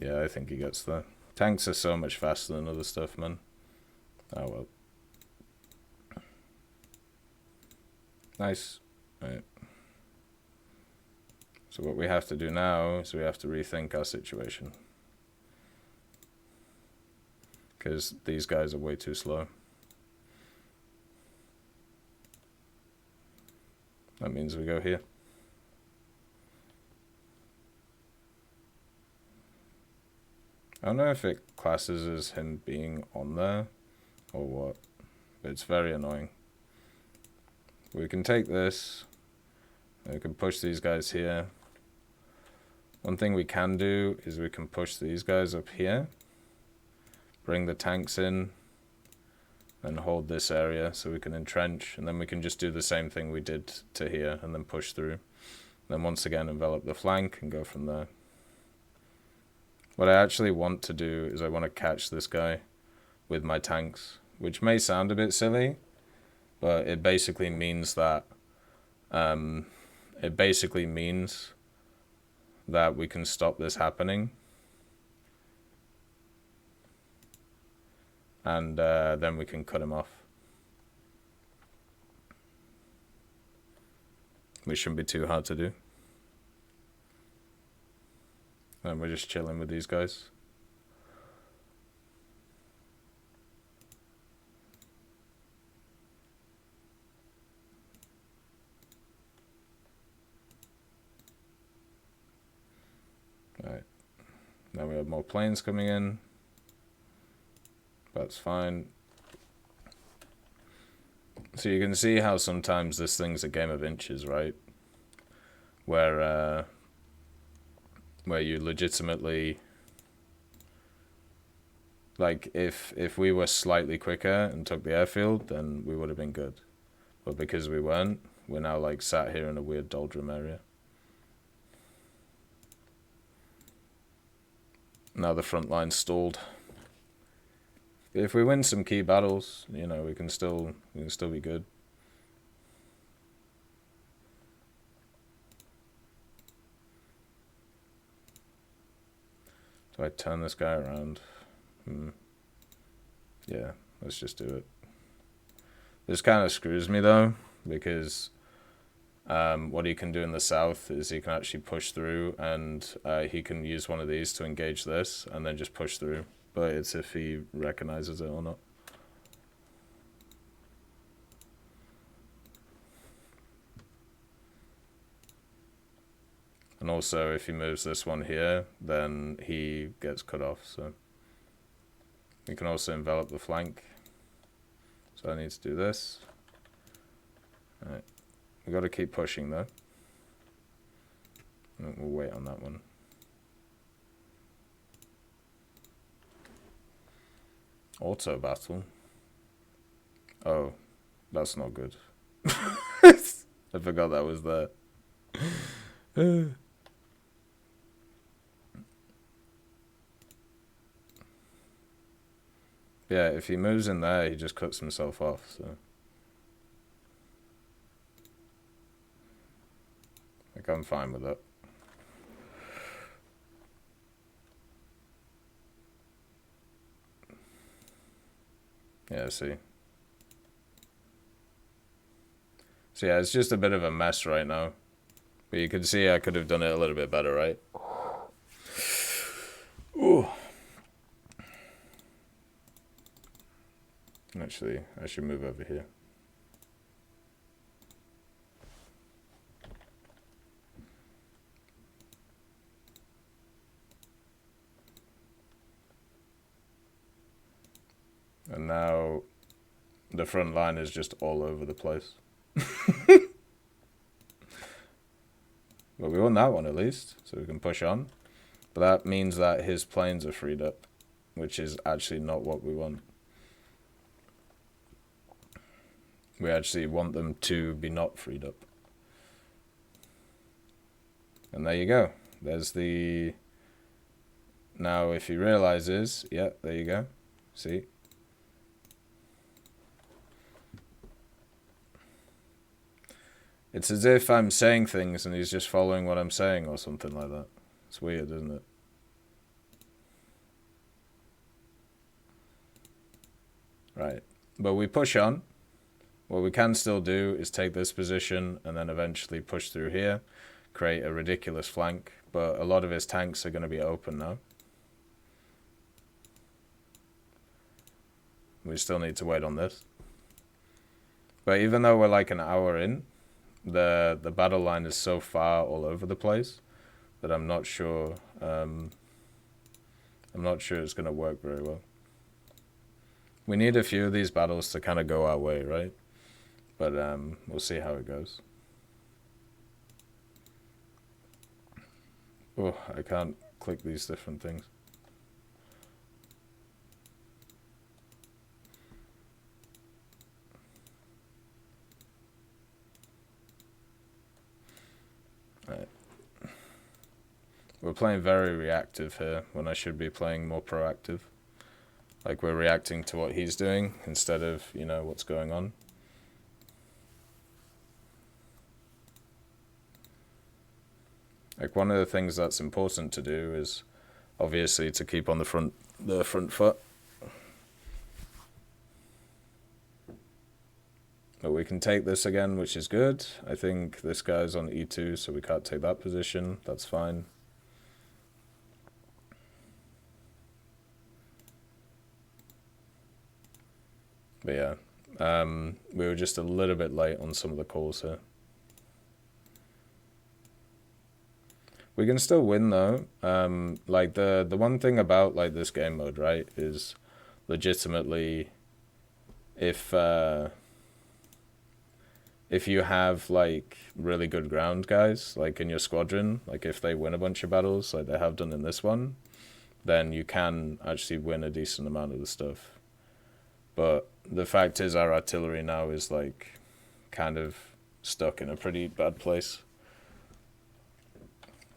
Yeah, I think he gets there. Tanks are so much faster than other stuff, man. Oh well. Nice. Right. So what we have to do now is we have to rethink our situation. Because these guys are way too slow. That means we go here. I don't know if it classes as him being on there or what, but it's very annoying. We can take this, we can push these guys here. One thing we can do is we can push these guys up here, bring the tanks in, and hold this area so we can entrench, and then we can just do the same thing we did to here and then push through. Then once again envelop the flank and go from there. What I actually want to do is I want to catch this guy with my tanks, which may sound a bit silly, but it basically means that we can stop this happening, and then we can cut him off. Which shouldn't be too hard to do. And we're just chilling with these guys. Alright. Now we have more planes coming in. That's fine. So you can see how sometimes this thing's a game of inches, right? Where you legitimately, like, if we were slightly quicker and took the airfield, then we would have been good. But because we weren't, we're now like sat here in a weird doldrum area. Now the front line's stalled. If we win some key battles, you know, we can still be good. Do I turn this guy around? Yeah, let's just do it. This kind of screws me though, because what he can do in the south is he can actually push through, and he can use one of these to engage this and then just push through. But it's if he recognizes it or not. And also, if he moves this one here, then he gets cut off. So we can also envelop the flank. So I need to do this. All right, we got to keep pushing though. We'll wait on that one. Auto battle. Oh, that's not good. I forgot that was there. Yeah, if he moves in there, he just cuts himself off, so. Like, I'm fine with that. Yeah, see. So yeah, it's just a bit of a mess right now. But you can see I could have done it a little bit better, right? Ooh. Actually, I should move over here. And now the front line is just all over the place. But we want that one at least, so we can push on. But that means that his planes are freed up, which is actually not what we want. We actually want them to be not freed up. And there you go. There's the... Now, if he realizes... Yeah, there you go. See? It's as if I'm saying things and he's just following what I'm saying or something like that. It's weird, isn't it? Right. But we push on. What we can still do is take this position and then eventually push through here, create a ridiculous flank, but a lot of his tanks are going to be open now. We still need to wait on this. But even though we're like an hour in, the battle line is so far all over the place that I'm not sure it's going to work very well. We need a few of these battles to kind of go our way, right? But we'll see how it goes. Oh, I can't click these different things. Right. We're playing very reactive here when I should be playing more proactive. Like we're reacting to what he's doing instead of, you know, what's going on. Like one of the things that's important to do is obviously to keep on the front foot. But we can take this again, which is good. I think this guy's on E2, so we can't take that position. That's fine. But yeah, we were just a little bit late on some of the calls here. We can still win though. Like the one thing about like this game mode, right, is legitimately if you have like really good ground guys like in your squadron, like if they win a bunch of battles like they have done in this one, then you can actually win a decent amount of the stuff. But the fact is our artillery now is like kind of stuck in a pretty bad place.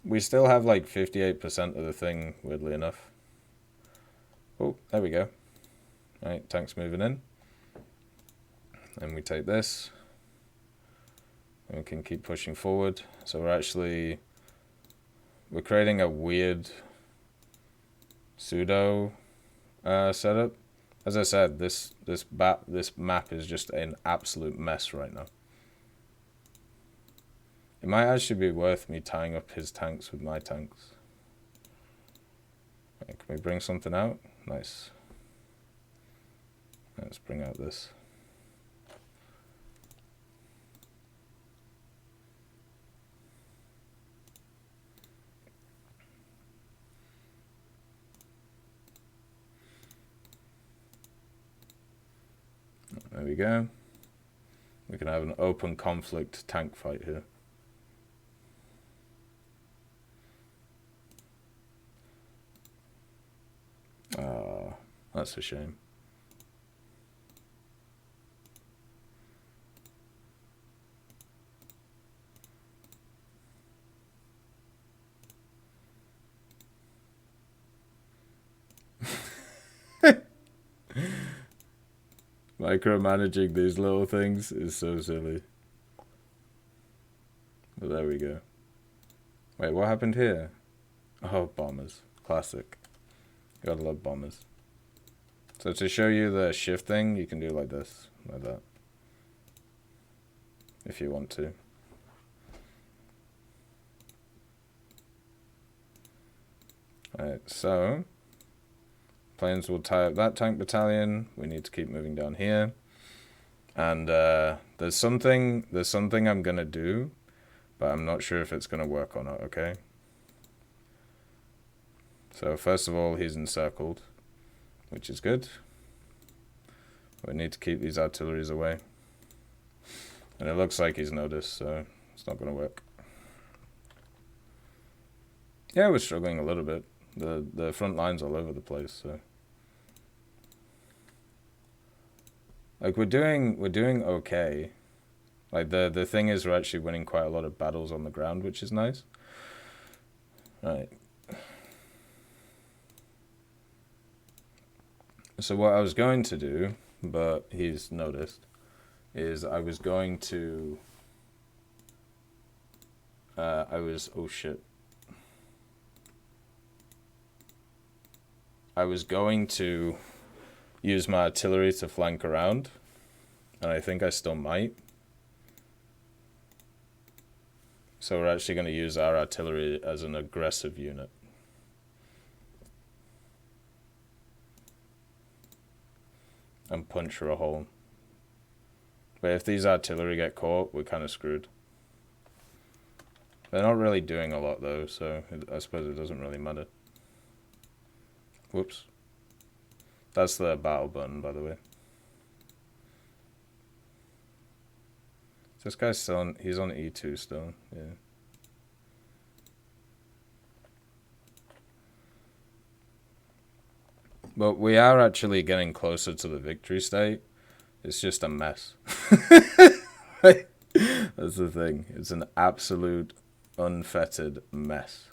We still have like 58% of the thing, weirdly enough. Oh, there we go. Right, tanks moving in. And we take this. And we can keep pushing forward. So we're creating a weird pseudo setup. As I said, this map is just an absolute mess right now. It might actually be worth me tying up his tanks with my tanks. Right, can we bring something out? Nice. Let's bring out this. There we go. We can have an open conflict tank fight here. Ah, that's a shame. Micromanaging these little things is so silly. But there we go. Wait, what happened here? Oh, bombers. Classic. Gotta love bombers. So to show you the shift thing, you can do like this, like that, if you want to. Alright, so planes will tie up that tank battalion. We need to keep moving down here. And there's something I'm gonna do, but I'm not sure if it's gonna work or not, okay? So first of all, he's encircled, which is good. We need to keep these artilleries away. And it looks like he's noticed, so it's not gonna work. Yeah, we're struggling a little bit. The front line's all over the place, so. Like we're doing okay. Like the thing is, we're actually winning quite a lot of battles on the ground, which is nice. Right. So what I was going to do, but he's noticed, is I was going to oh shit. I was going to use my artillery to flank around, and I think I still might. So we're actually going to use our artillery as an aggressive unit. And puncture a hole. But if these artillery get caught, we're kind of screwed. They're not really doing a lot though, so I suppose it doesn't really matter. Whoops. That's the battle button, by the way. This guy's still on, he's on E2 still, yeah. But we are actually getting closer to the victory state. It's just a mess. That's the thing. It's an absolute unfettered mess.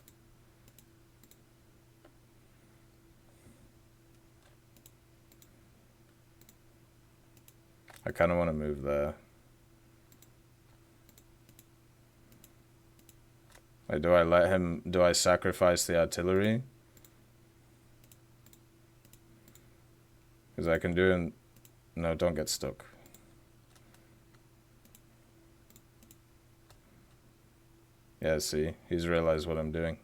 I kind of want to move there. Like, do I sacrifice the artillery? Because I can do it. No, don't get stuck. Yeah, see, he's realized what I'm doing.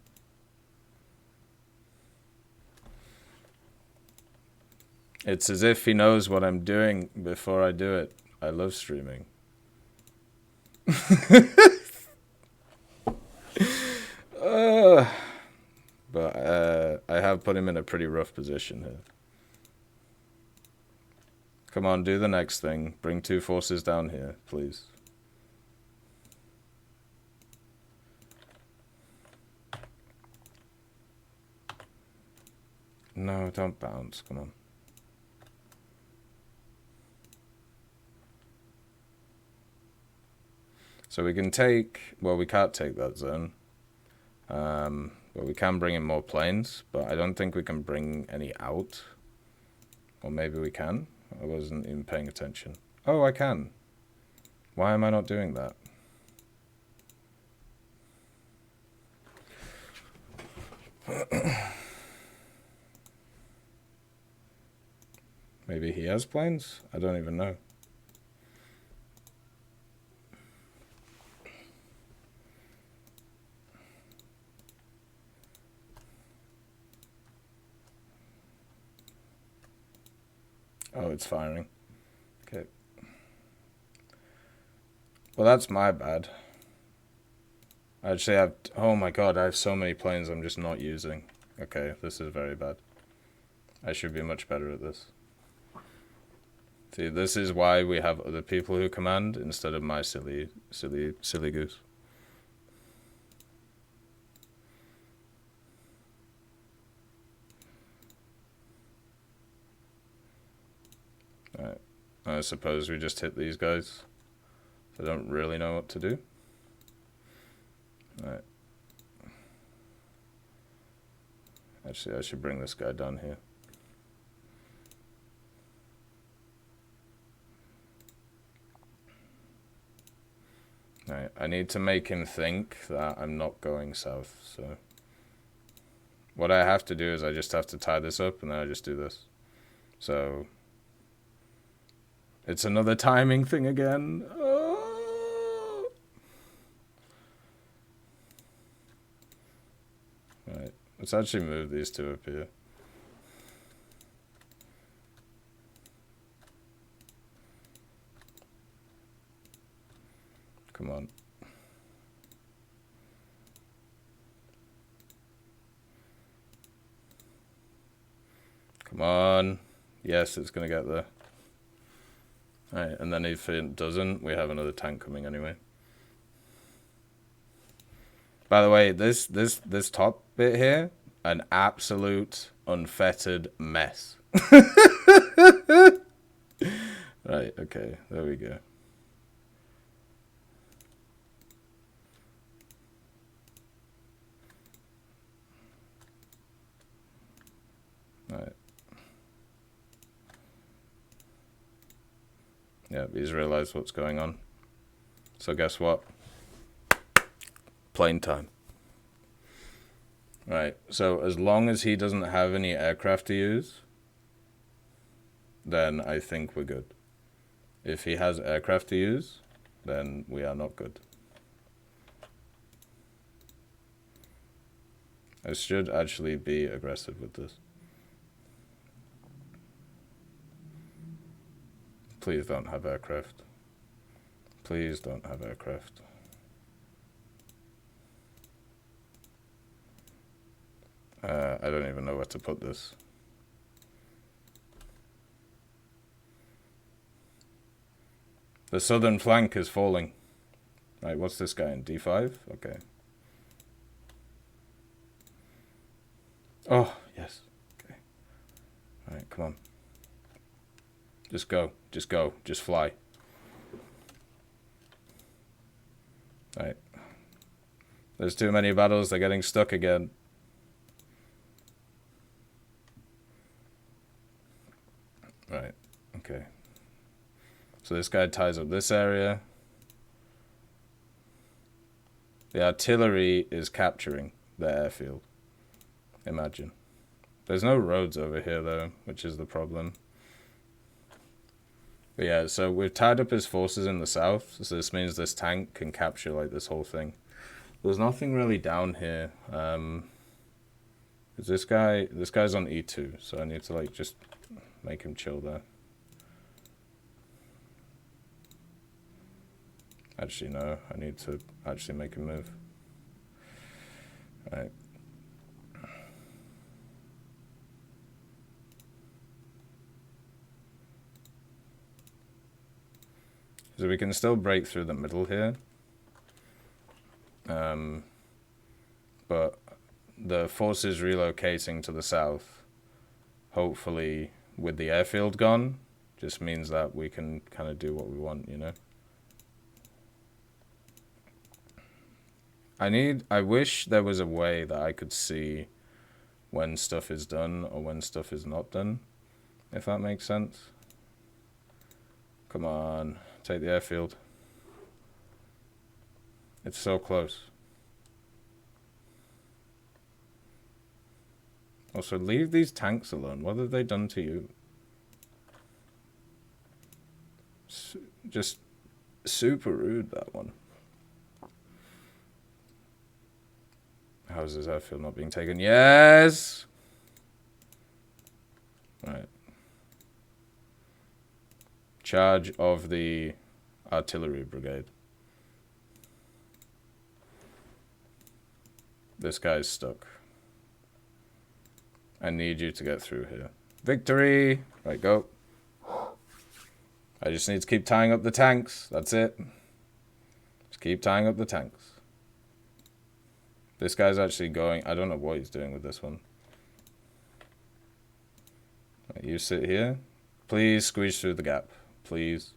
It's as if he knows what I'm doing before I do it. I love streaming. But I have put him in a pretty rough position here. Come on, do the next thing. Bring 2 forces down here, please. No, don't bounce. Come on. So we can take... Well, we can't take that zone. But we can bring in more planes. But I don't think we can bring any out. Or maybe we can. I wasn't even paying attention. Oh, I can. Why am I not doing that? Maybe he has planes? I don't even know. Oh, it's firing. Okay. Well, that's my bad. Actually, oh my god, I have so many planes I'm just not using. Okay, this is very bad. I should be much better at this. See, this is why we have other people who command instead of my silly goose. Alright, I suppose we just hit these guys. I don't really know what to do. Alright. Actually, I should bring this guy down here. Alright, I need to make him think that I'm not going south, so... What I have to do is I just have to tie this up and then I just do this. So it's another timing thing again. Right, let's actually move these two up here. Come on. Come on. Yes, it's going to get there. Alright, and then if it doesn't, we have another tank coming anyway. By the way, this top bit here, an absolute unfettered mess. Right, okay, there we go. Right. Yeah, he's realized what's going on. So guess what? Plane time. Right, so as long as he doesn't have any aircraft to use, then I think we're good. If he has aircraft to use, then we are not good. I should actually be aggressive with this. Please don't have aircraft. Please don't have aircraft. I don't even know where to put this. The southern flank is falling. Right, what's this guy in? D5? Okay. Oh, yes. Okay. Alright, come on. Just go. Just go. Just fly. Alright. There's too many battles. They're getting stuck again. Right. Okay. So this guy ties up this area. The artillery is capturing the airfield. Imagine. There's no roads over here, though, which is the problem. But yeah, so we've tied up his forces in the south, so this means this tank can capture, like, this whole thing. There's nothing really down here. This guy's on E2, so I need to, like, just make him chill there. Actually, no, I need to actually make him move. Alright. So we can still break through the middle here. But the forces relocating to the south, hopefully with the airfield gone, just means that we can kind of do what we want, you know? I wish there was a way that I could see when stuff is done or when stuff is not done, if that makes sense. Come on, take the airfield. It's so close. Also, leave these tanks alone. What have they done to you? Just super rude, that one. How is this airfield not being taken? Yes! Right. Charge of the artillery brigade. This guy's stuck. I need you to get through here. Victory! Right, go. I just need to keep tying up the tanks. That's it. Just keep tying up the tanks. This guy's actually going... I don't know what he's doing with this one. Right, you sit here. Please squeeze through the gap. Please.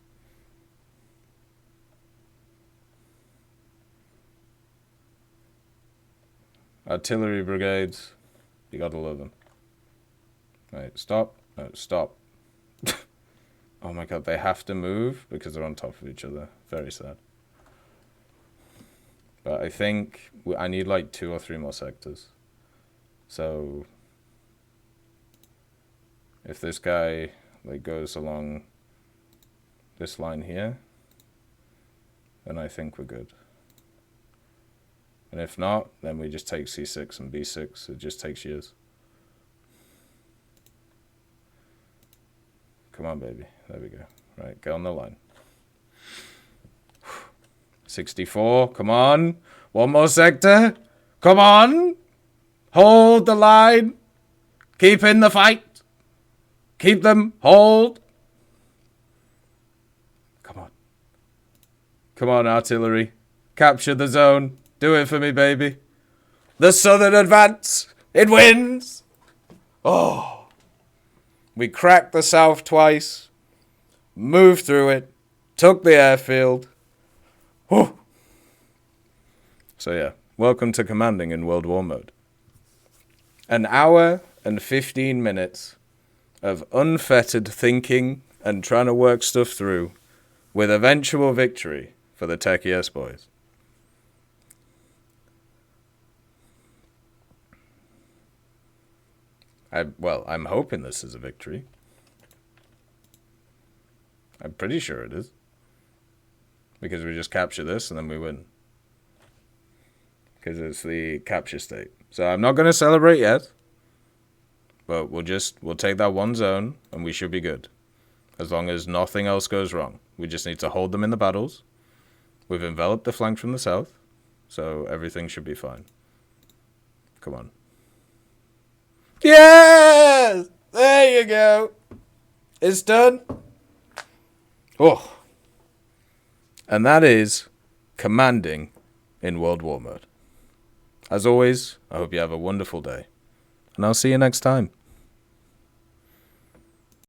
Artillery brigades. You gotta love them. Right, stop. No, stop. Oh my god, they have to move because they're on top of each other. Very sad. But I think I need like 2 or 3 more sectors. So If this guy like goes along this line here, then I think we're good. And if not, then we just take c6 and b6. It just takes years. Come on, baby. There we go. Right, get on the line. 64. Come on. One more sector. Come on. Hold the line. Keep in the fight. Keep them. Hold. Come on. Come on, artillery. Capture the zone. Do it for me, baby. The southern advance. It wins. Oh. We cracked the south twice. Moved through it. Took the airfield. Whew. So yeah, welcome to commanding in World War mode. An hour and 15 minutes of unfettered thinking and trying to work stuff through with eventual victory for the Tech ES boys. I'm hoping this is a victory. I'm pretty sure it is. Because we just capture this and then we win. Because it's the capture state. So I'm not going to celebrate yet. But we'll take that one zone and we should be good. As long as nothing else goes wrong. We just need to hold them in the battles. We've enveloped the flank from the south. So everything should be fine. Come on. Yes! There you go. It's done. Oh. And that is commanding in World War mode. As always, I hope you have a wonderful day. And I'll see you next time.